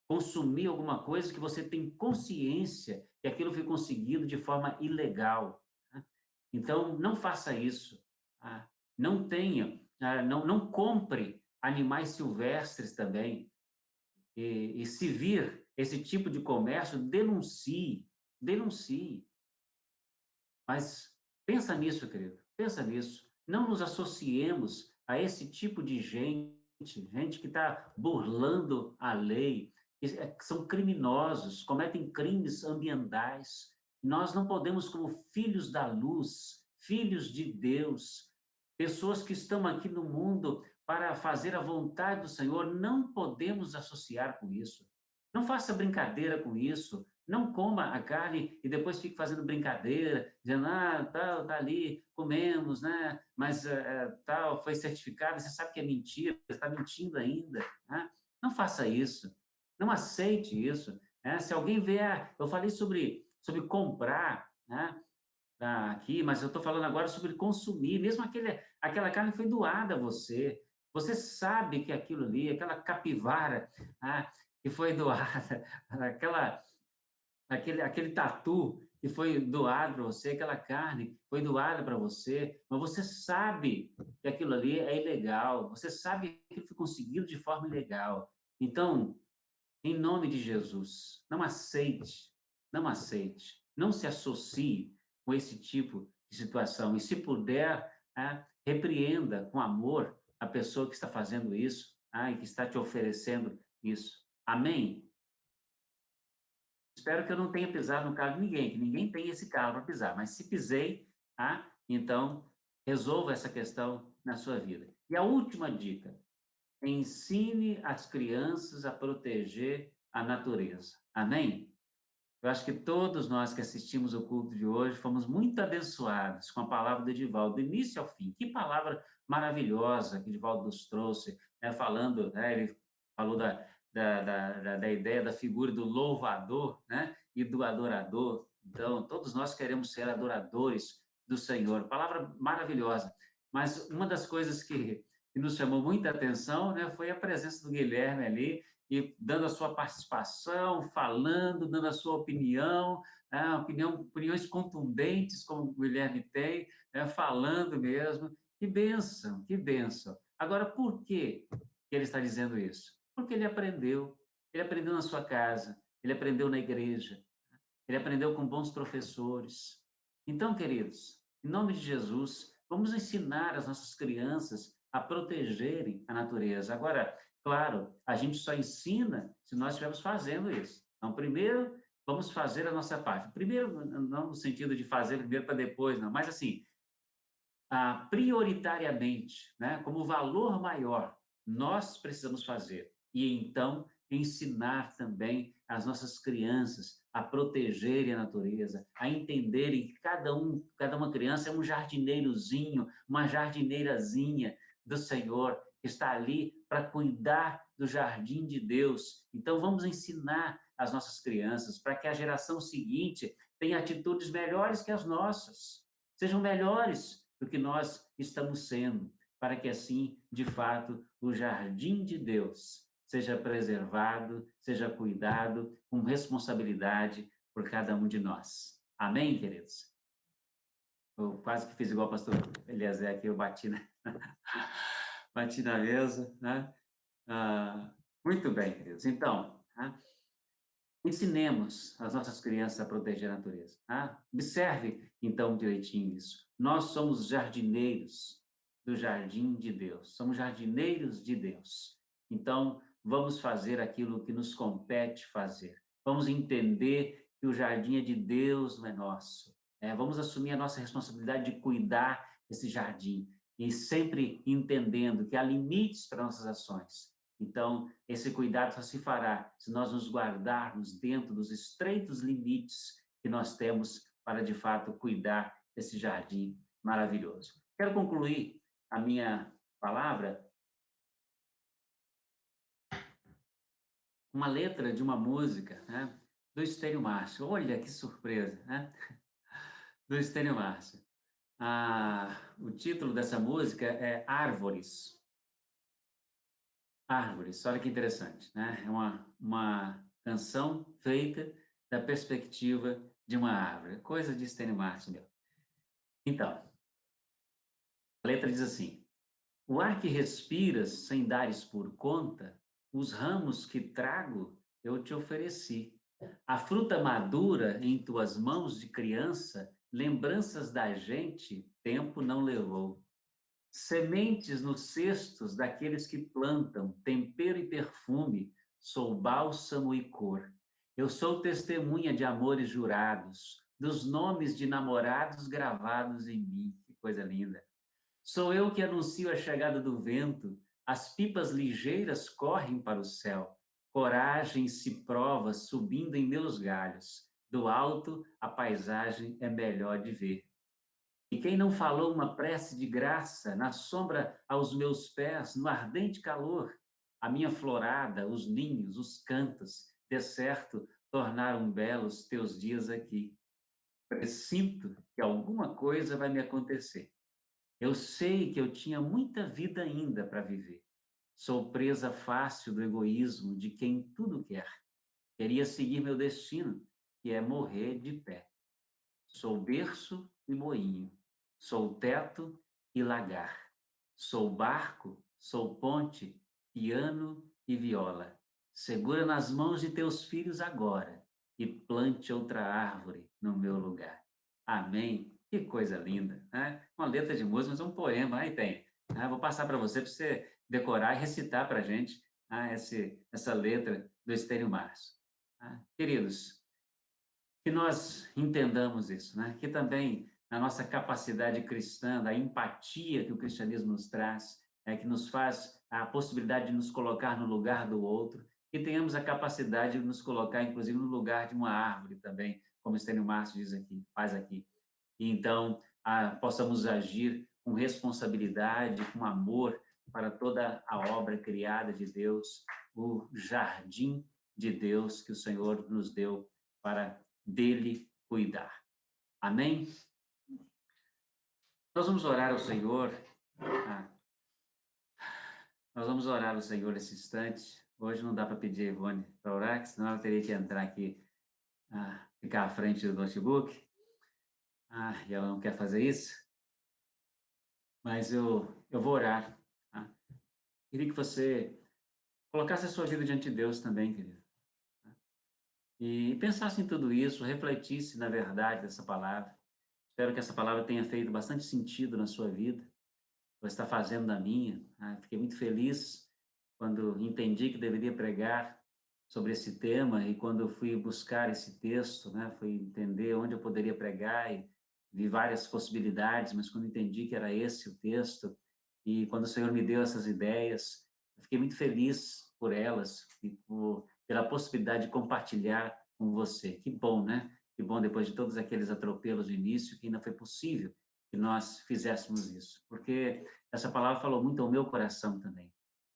consumir alguma coisa que você tem consciência que aquilo foi conseguido de forma ilegal. Né? Então, não faça isso. Tá? Não tenha, não compre animais silvestres também. E se vir esse tipo de comércio, denuncie, denuncie. Mas pensa nisso, querido, pensa nisso. Não nos associemos a esse tipo de gente que está burlando a lei, que são criminosos, cometem crimes ambientais. Nós não podemos, como filhos da luz, filhos de Deus, pessoas que estão aqui no mundo para fazer a vontade do Senhor, não podemos associar com isso. Não faça brincadeira com isso. Não coma a carne e depois fique fazendo brincadeira, dizendo, tal, tá ali, comemos, né? Mas tal, foi certificado, você sabe que é mentira, você está mentindo ainda, né? Não faça isso. Não aceite isso, né? Se alguém vier, eu falei sobre comprar, né? Aqui, mas eu estou falando agora sobre consumir, mesmo aquela carne foi doada a você. Você sabe que aquilo ali, aquela capivara, que foi doada, aquela, aquele tatu que foi doado para você, aquela carne foi doada para você, mas você sabe que aquilo ali é ilegal, você sabe que aquilo foi conseguido de forma ilegal. Então, em nome de Jesus, não aceite, não aceite, não se associe com esse tipo de situação. E se puder, repreenda com amor a pessoa que está fazendo isso, e que está te oferecendo isso. Amém? Espero que eu não tenha pisado no carro de ninguém, que ninguém tenha esse carro para pisar, mas se pisei, então resolva essa questão na sua vida. E a última dica: ensine as crianças a proteger a natureza. Amém? Eu acho que todos nós que assistimos o culto de hoje fomos muito abençoados com a palavra do Edivaldo, do início ao fim. Que palavra maravilhosa que o Edivaldo nos trouxe, né? Falando, né? Ele falou da ideia da figura do louvador, né? E do adorador. Então, todos nós queremos ser adoradores do Senhor. Palavra maravilhosa. Mas uma das coisas que nos chamou muita atenção, né? Foi a presença do Guilherme ali, e dando a sua participação, falando, dando a sua opinião, opiniões contundentes, como o Guilherme tem, né, falando mesmo. Que bênção, que bênção. Agora, por que ele está dizendo isso? Porque ele aprendeu na sua casa, ele aprendeu na igreja, ele aprendeu com bons professores. Então, queridos, em nome de Jesus, vamos ensinar as nossas crianças a protegerem a natureza. Agora, claro, a gente só ensina se nós estivermos fazendo isso. Então, primeiro, vamos fazer a nossa parte. Primeiro, não no sentido de fazer primeiro para depois, não, mas assim, prioritariamente, né, como valor maior, nós precisamos fazer. E então ensinar também as nossas crianças a protegerem a natureza, a entenderem que cada uma criança é um jardineirozinho, uma jardineirazinha do Senhor, que está ali para cuidar do jardim de Deus. Então vamos ensinar as nossas crianças para que a geração seguinte tenha atitudes melhores que as nossas, sejam melhores do que nós estamos sendo, para que assim, de fato, o jardim de Deus seja preservado, seja cuidado com responsabilidade por cada um de nós. Amém, queridos? Eu quase que fiz igual o pastor Eliezer aqui, eu bati bati na mesa, né? Muito bem, queridos. Então, ensinemos as nossas crianças a proteger a natureza. Observe, então, direitinho isso. Nós somos jardineiros do jardim de Deus. Somos jardineiros de Deus. Então, vamos fazer aquilo que nos compete fazer. Vamos entender que o jardim é de Deus, não é nosso. Vamos assumir a nossa responsabilidade de cuidar desse jardim. E sempre entendendo que há limites para nossas ações. Então, esse cuidado só se fará se nós nos guardarmos dentro dos estreitos limites que nós temos para, de fato, cuidar desse jardim maravilhoso. Quero concluir a minha palavra com uma letra de uma música, né, do Estênio Márcio. Olha que surpresa, né? Do Estênio Márcio. O título dessa música é Árvores. Árvores, olha que interessante, né? É uma canção feita da perspectiva de uma árvore, coisa de Stênio Martin. Então, a letra diz assim: o ar que respiras sem dares por conta, os ramos que trago eu te ofereci. A fruta madura em tuas mãos de criança, lembranças da gente, tempo não levou. Sementes nos cestos daqueles que plantam, tempero e perfume, sou bálsamo e cor. Eu sou testemunha de amores jurados, dos nomes de namorados gravados em mim. Que coisa linda. Sou eu que anuncio a chegada do vento, As pipas ligeiras correm para o céu. Coragem se prova subindo em meus galhos. Do alto, a paisagem é melhor de ver. E quem não falou uma prece de graça, na sombra aos meus pés, no ardente calor, a minha florada, os ninhos, os cantos, de certo tornaram belos teus dias aqui. Presinto que alguma coisa vai me acontecer. Eu sei que eu tinha muita vida ainda para viver. Sou presa fácil do egoísmo de quem tudo quer. Queria seguir meu destino, que é morrer de pé. Sou berço e moinho. Sou teto e lagar. Sou barco, sou ponte, piano e viola. Segura nas mãos de teus filhos agora e plante outra árvore no meu lugar. Amém. Que coisa linda, né? Uma letra de música, mas um poema, aí tem. Vou passar para você decorar e recitar para a gente essa letra do Estênio Março. Queridos, que nós entendamos isso, né? Que também na nossa capacidade cristã, da empatia que o cristianismo nos traz, que nos faz a possibilidade de nos colocar no lugar do outro, que tenhamos a capacidade de nos colocar, inclusive, no lugar de uma árvore também, como Estênio Márcio diz aqui, faz aqui. E então, possamos agir com responsabilidade, com amor para toda a obra criada de Deus, o jardim de Deus que o Senhor nos deu para dele cuidar. Amém? Nós vamos orar ao Senhor. ah, Nós vamos orar ao Senhor nesse instante. Hoje não dá para pedir a Ivone para orar, senão ela teria que entrar aqui, ficar à frente do notebook. E ela não quer fazer isso. Mas eu vou orar. Tá? Queria que você colocasse a sua vida diante de Deus também, querido. E pensasse em tudo isso, refletisse na verdade dessa palavra. Espero que essa palavra tenha feito bastante sentido na sua vida. Você está fazendo na minha. Fiquei muito feliz quando entendi que deveria pregar sobre esse tema e quando eu fui buscar esse texto, né, fui entender onde eu poderia pregar e vi várias possibilidades, mas quando entendi que era esse o texto e quando o Senhor me deu essas ideias, eu fiquei muito feliz por elas e pela possibilidade de compartilhar com você. Que bom, né? Que bom depois de todos aqueles atropelos no início que ainda foi possível que nós fizéssemos isso, porque essa palavra falou muito ao meu coração também.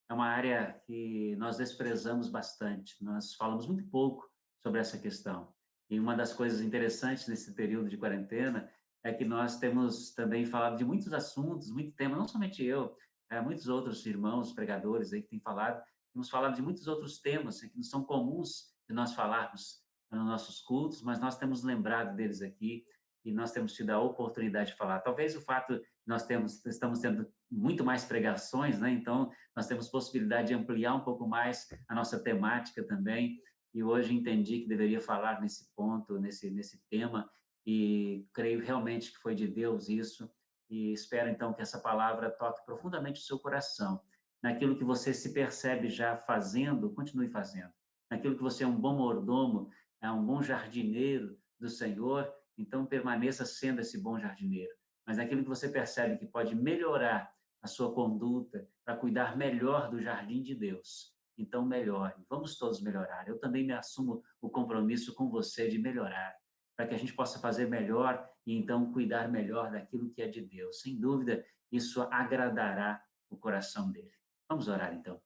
É uma área que nós desprezamos bastante, nós falamos muito pouco sobre essa questão. E uma das coisas interessantes nesse período de quarentena é que nós temos também falado de muitos assuntos, muito tema, não somente eu, muitos outros irmãos pregadores aí que têm falado, temos falado de muitos outros temas que não são comuns de nós falarmos nos nossos cultos, mas nós temos lembrado deles aqui e nós temos tido a oportunidade de falar. Talvez o fato de nós estamos tendo muito mais pregações, né? Então nós temos possibilidade de ampliar um pouco mais a nossa temática também. E hoje entendi que deveria falar nesse ponto, nesse tema, e creio realmente que foi de Deus isso. E espero então que essa palavra toque profundamente o seu coração. Naquilo que você se percebe já fazendo, continue fazendo. Naquilo que você é um bom mordomo, é um bom jardineiro do Senhor, então permaneça sendo esse bom jardineiro. Mas naquilo que você percebe que pode melhorar a sua conduta para cuidar melhor do jardim de Deus, então melhore. Vamos todos melhorar. Eu também me assumo o compromisso com você de melhorar, para que a gente possa fazer melhor e então cuidar melhor daquilo que é de Deus. Sem dúvida, isso agradará o coração dele. Vamos orar então.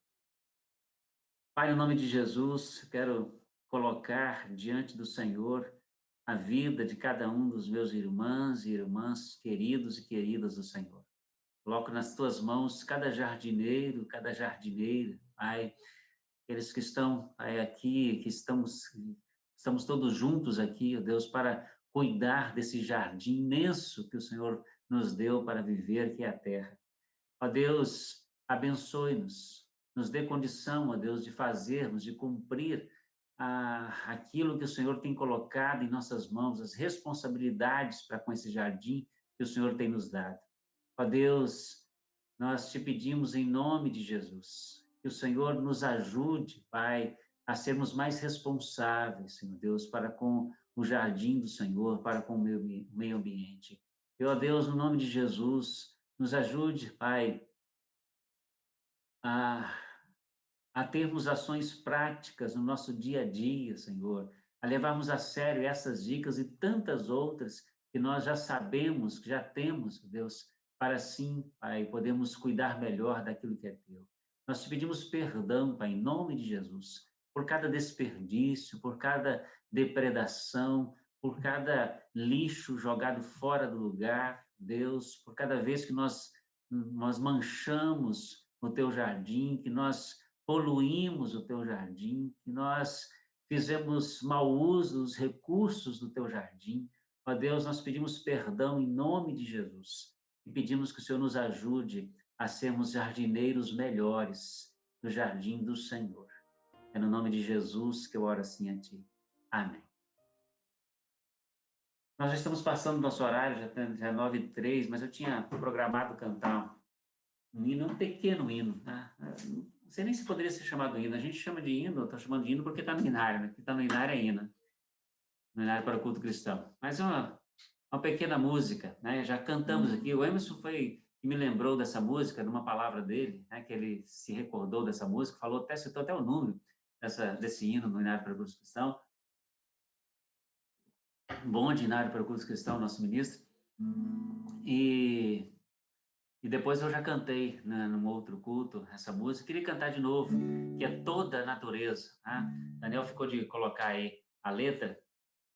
Pai, no nome de Jesus, quero colocar diante do Senhor a vida de cada um dos meus irmãs e irmãs queridos e queridas do Senhor. Coloco nas tuas mãos cada jardineiro, cada jardineira, Pai, aqueles que estão aqui, que estamos todos juntos aqui, ó Deus, para cuidar desse jardim imenso que o Senhor nos deu para viver, que é a terra. Ó Deus, abençoe-nos, nos dê condição, ó Deus, de fazermos, de cumprir aquilo que o Senhor tem colocado em nossas mãos, as responsabilidades para com esse jardim que o Senhor tem nos dado. Ó Deus, nós te pedimos em nome de Jesus, que o Senhor nos ajude, Pai, a sermos mais responsáveis, Senhor Deus, para com o jardim do Senhor, para com o meio ambiente. E, ó Deus, no nome de Jesus, nos ajude, Pai, a, a termos ações práticas no nosso dia a dia, Senhor, a levarmos a sério essas dicas e tantas outras que nós já sabemos, que já temos, Deus, para assim, Pai, podemos cuidar melhor daquilo que é teu. Nós te pedimos perdão, Pai, em nome de Jesus, por cada desperdício, por cada depredação, por cada lixo jogado fora do lugar, Deus, por cada vez que nós manchamos o teu jardim, que nós poluímos o teu jardim, que nós fizemos mau uso dos recursos do teu jardim. Ó Deus, nós pedimos perdão em nome de Jesus e pedimos que o Senhor nos ajude a sermos jardineiros melhores do jardim do Senhor. É no nome de Jesus que eu oro assim a Ti. Amém. Nós já estamos passando do nosso horário, já é 9h03, mas eu tinha programado cantar um hino, um pequeno hino, tá? Não sei nem se poderia ser chamado hino. A gente chama de hino, eu estou chamando de hino porque está no inário, né? O que está no inário é hino, no inário para o culto cristão. Mas é uma pequena música, né? Já cantamos aqui. O Emerson foi que me lembrou dessa música, numa palavra dele, né? Que ele se recordou dessa música, falou até, citou até o número desse hino no inário para o culto cristão. Bom de inário para o culto cristão, nosso ministro. E E depois eu já cantei, né, num outro culto essa música. Queria cantar de novo, que é Toda a Natureza. Né? Daniel ficou de colocar aí a letra.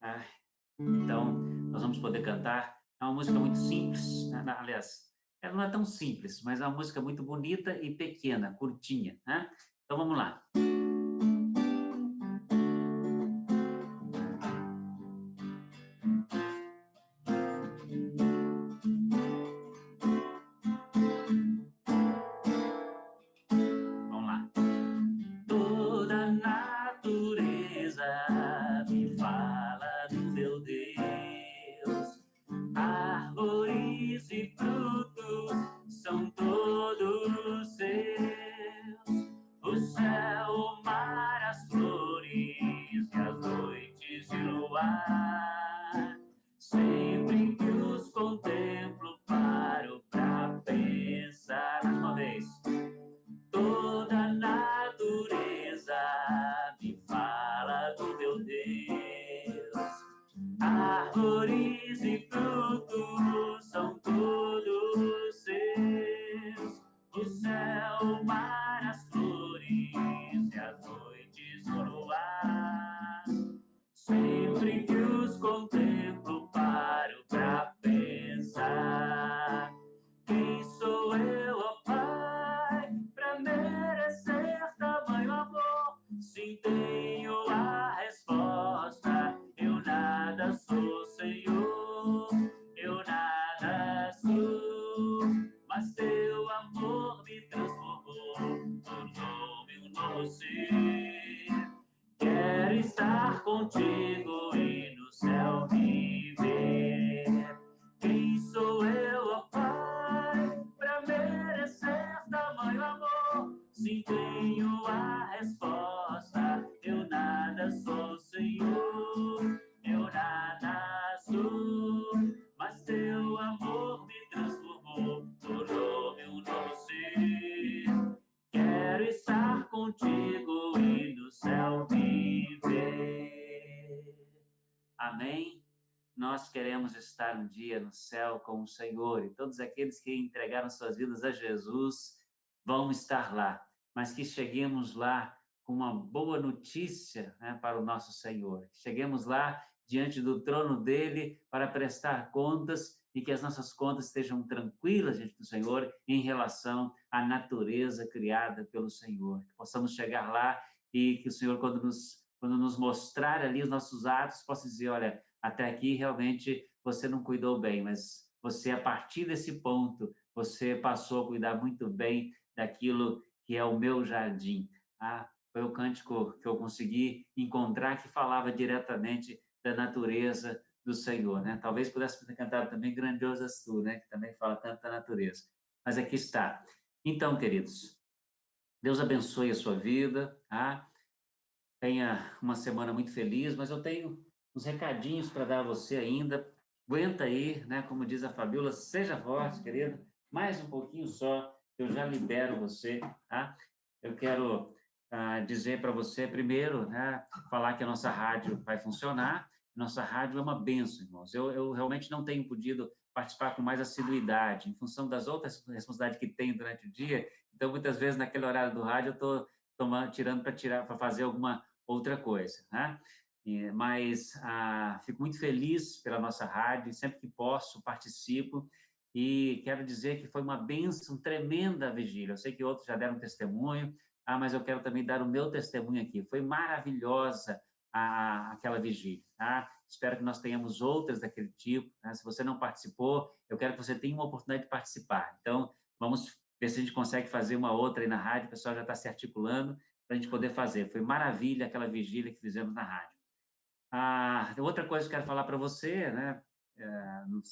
Né? Então, nós vamos poder cantar. É uma música muito simples. Né? Aliás, ela não é tão simples, mas é uma música muito bonita e pequena, curtinha. Né? Então, vamos lá. Vamos lá. Toda a natureza me fala do meu Deus. Árvores e frutos são todos seus. O céu, o mar, as flores e as noites de luar. Sempre que os contemplo, paro pra pensar. Mais uma vez. Toda a natureza me fala do meu Deus. Árvores e frutos são todos seus. O céu, o mar, as flores e as noites no luar. Sempre que os contemplo, paro pra pensar. Quem sou eu, ó Pai, pra merecer tamanho amor? Sim, tenho a resposta. Eu nada sou, Senhor, eu nada sou, mas teu amor me transformou, tornou-me um novo ser. Quero estar contigo e no céu viver. Quem sou eu, ó Pai, pra merecer tamanho amor? Sim, tenho a resposta. Eu nada sou, Senhor, eu nada sou, mas teu amor me transformou, tornou-me um novo ser. Quero estar contigo e no céu viver. Amém? Nós queremos estar um dia no céu com o Senhor, e todos aqueles que entregaram suas vidas a Jesus vão estar lá, mas que cheguemos lá com uma boa notícia, né, para o nosso Senhor. Cheguemos lá diante do trono dele para prestar contas e que as nossas contas estejam tranquilas diante do Senhor em relação à natureza criada pelo Senhor. Que possamos chegar lá e que o Senhor, quando nos mostrar ali os nossos atos, possa dizer, olha, até aqui realmente você não cuidou bem, mas você, a partir desse ponto, você passou a cuidar muito bem daquilo que é o meu jardim. Ah, foi o cântico que eu consegui encontrar que falava diretamente da natureza do Senhor, né? Talvez pudesse ter cantado também Grandioso és tu, né? Que também fala tanto da natureza. Mas aqui está. Então, queridos, Deus abençoe a sua vida, tá? Tenha uma semana muito feliz, mas eu tenho uns recadinhos para dar a você ainda. Aguenta aí, né? Como diz a Fabiola, seja forte, querido. Mais um pouquinho só, eu já libero você, tá? Eu quero dizer para você, primeiro, né, falar que a nossa rádio vai funcionar. Nossa rádio é uma benção, irmãos. Eu realmente não tenho podido participar com mais assiduidade, em função das outras responsabilidades que tenho durante o dia. Então, muitas vezes, naquele horário do rádio, eu estou tirando para fazer alguma outra coisa, né? Mas fico muito feliz pela nossa rádio, sempre que posso, participo. E quero dizer que foi uma bênção tremenda a vigília. Eu sei que outros já deram testemunho, mas eu quero também dar o meu testemunho aqui. Foi maravilhosa aquela vigília, tá? Espero que nós tenhamos outras daquele tipo, né? Se você não participou, eu quero que você tenha uma oportunidade de participar. Então, vamos ver se a gente consegue fazer uma outra aí na rádio, o pessoal já está se articulando para a gente poder fazer. Foi maravilha aquela vigília que fizemos na rádio. Outra coisa que eu quero falar para você, né?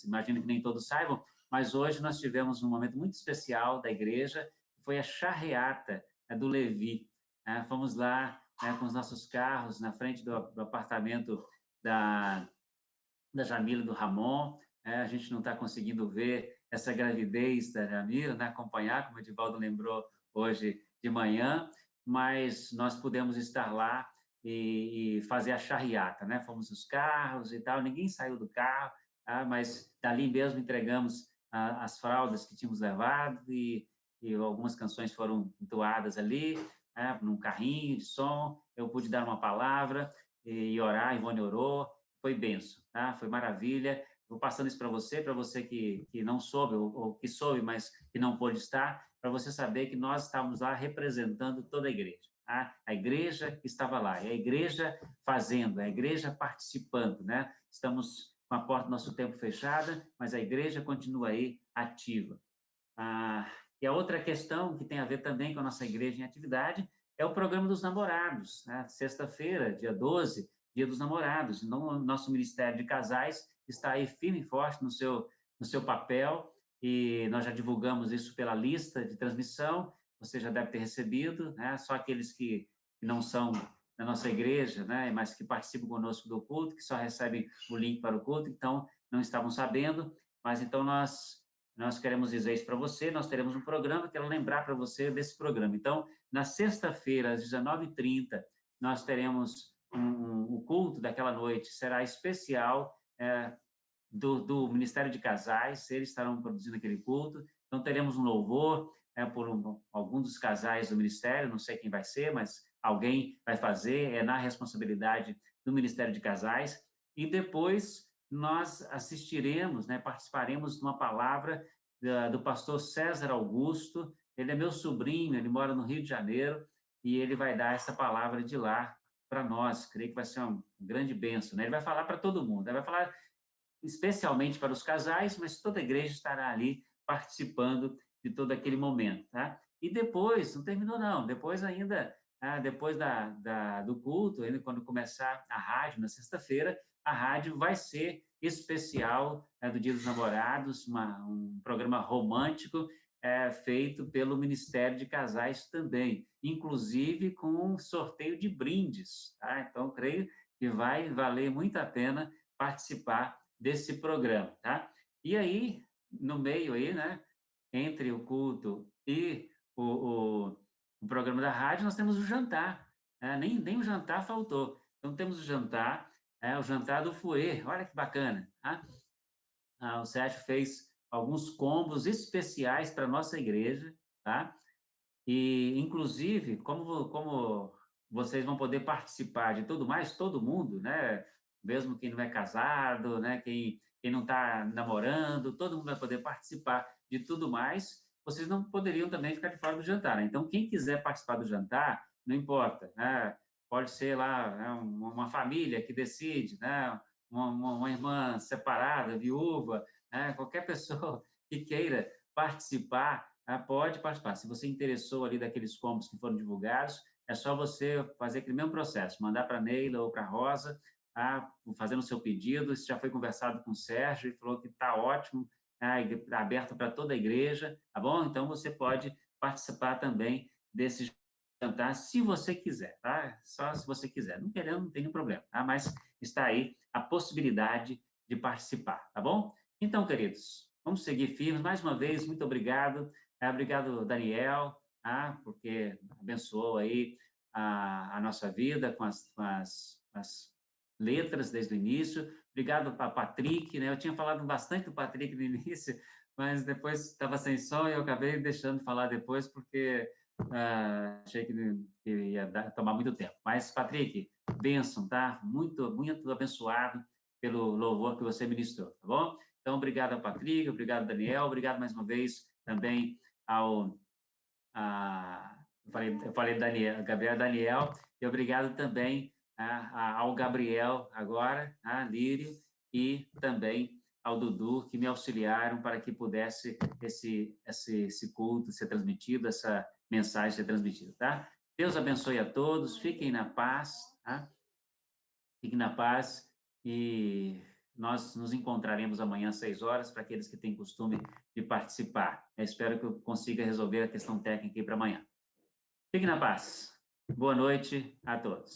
Imagino que nem todos saibam, mas hoje nós tivemos um momento muito especial da igreja, que foi a charreata, né, do Levi. Fomos lá, né, com os nossos carros na frente do apartamento da, da Jamila e do Ramon. A gente não está conseguindo ver essa gravidez da Jamila, né, acompanhar, como o Edivaldo lembrou hoje de manhã, mas nós pudemos estar lá e fazer a charreata, né? Fomos os carros e tal, ninguém saiu do carro, mas dali mesmo entregamos as fraldas que tínhamos levado e algumas canções foram entoadas ali, num carrinho de som. Eu pude dar uma palavra e orar, Ivone orou, foi benção, tá? Foi maravilha. Vou passando isso para você que não soube, ou que soube, mas que não pôde estar, para você saber que nós estávamos lá representando toda a igreja. Tá? A igreja estava lá, é a igreja fazendo, é a igreja participando, né? Estamos com a porta do nosso tempo fechada, mas a igreja continua aí ativa. E a outra questão que tem a ver também com a nossa igreja em atividade é o programa dos namorados, né? Sexta-feira, dia 12, dia dos namorados. Então, o nosso Ministério de Casais está aí firme e forte no seu papel, e nós já divulgamos isso pela lista de transmissão, você já deve ter recebido, né? Só aqueles que não são da nossa igreja, né? Mas que participam conosco do culto, que só recebem o link para o culto, então não estavam sabendo, mas então nós queremos dizer isso para você, nós teremos um programa, quero lembrar para você desse programa. Então, na sexta-feira, às 19h30, nós teremos o culto daquela noite, será especial, do Ministério de Casais, eles estarão produzindo aquele culto, então teremos um louvor por algum dos casais do Ministério, não sei quem vai ser, mas alguém vai fazer, é na responsabilidade do Ministério de Casais, e depois nós assistiremos, né, participaremos de uma palavra do pastor César Augusto. Ele é meu sobrinho, ele mora no Rio de Janeiro, e ele vai dar essa palavra de lá para nós. Creio que vai ser uma grande bênção, né? Ele vai falar para todo mundo, ele vai falar especialmente para os casais, mas toda a igreja estará ali participando de todo aquele momento, tá? E depois, não terminou não, depois ainda, depois do culto, ainda quando começar a rádio na sexta-feira, a rádio vai ser especial, do Dia dos Namorados, um programa romântico, feito pelo Ministério de Casais também, inclusive com um sorteio de brindes, tá? Então, creio que vai valer muito a pena participar desse programa, tá? E aí, no meio aí, né, entre o culto e o programa da rádio, nós temos o jantar, né? Nem o jantar faltou. Então, temos o jantar do Fouet, olha que bacana, tá? O Sérgio fez alguns combos especiais para a nossa igreja, tá? E, inclusive, como vocês vão poder participar de tudo mais, todo mundo, né? Mesmo quem não é casado, né? Quem não está namorando, todo mundo vai poder participar de tudo mais. Vocês não poderiam também ficar de fora do jantar, né? Então, quem quiser participar do jantar, não importa, né? Pode ser lá, né, uma família que decide, né? Uma irmã separada, viúva, né? Qualquer pessoa que queira participar, pode participar. Se você interessou ali daqueles combos que foram divulgados, é só você fazer aquele mesmo processo, mandar para a Neila ou para a Rosa, fazendo o seu pedido. Isso já foi conversado com o Sérgio, ele falou que está ótimo, tá aberto para toda a igreja, tá bom? Então, você pode participar também desse jantar, se você quiser, tá? Só se você quiser. Não querendo, não tem nenhum problema, tá? Mas está aí a possibilidade de participar, tá bom? Então, queridos, vamos seguir firmes. Mais uma vez, muito obrigado. Obrigado, Daniel, tá? Porque abençoou aí a nossa vida com as letras desde o início. Obrigado para Patrick, né? Eu tinha falado bastante do Patrick no início, mas depois estava sem som e eu acabei deixando de falar depois porque achei que ia tomar muito tempo. Mas, Patrick, bênção, tá? Muito, muito abençoado pelo louvor que você ministrou, tá bom? Então, obrigado, Patrick, obrigado, Daniel, obrigado mais uma vez também ao eu falei Daniel, Gabriel Daniel, e obrigado também ao Gabriel agora, a Lírio, e também ao Dudu, que me auxiliaram para que pudesse esse culto ser transmitido, essa mensagem ser transmitida, tá? Deus abençoe a todos, fiquem na paz, tá? Fiquem na paz e nós nos encontraremos amanhã às 6 horas para aqueles que têm costume de participar. Eu espero que eu consiga resolver a questão técnica aí para amanhã. Fique na paz. Boa noite a todos.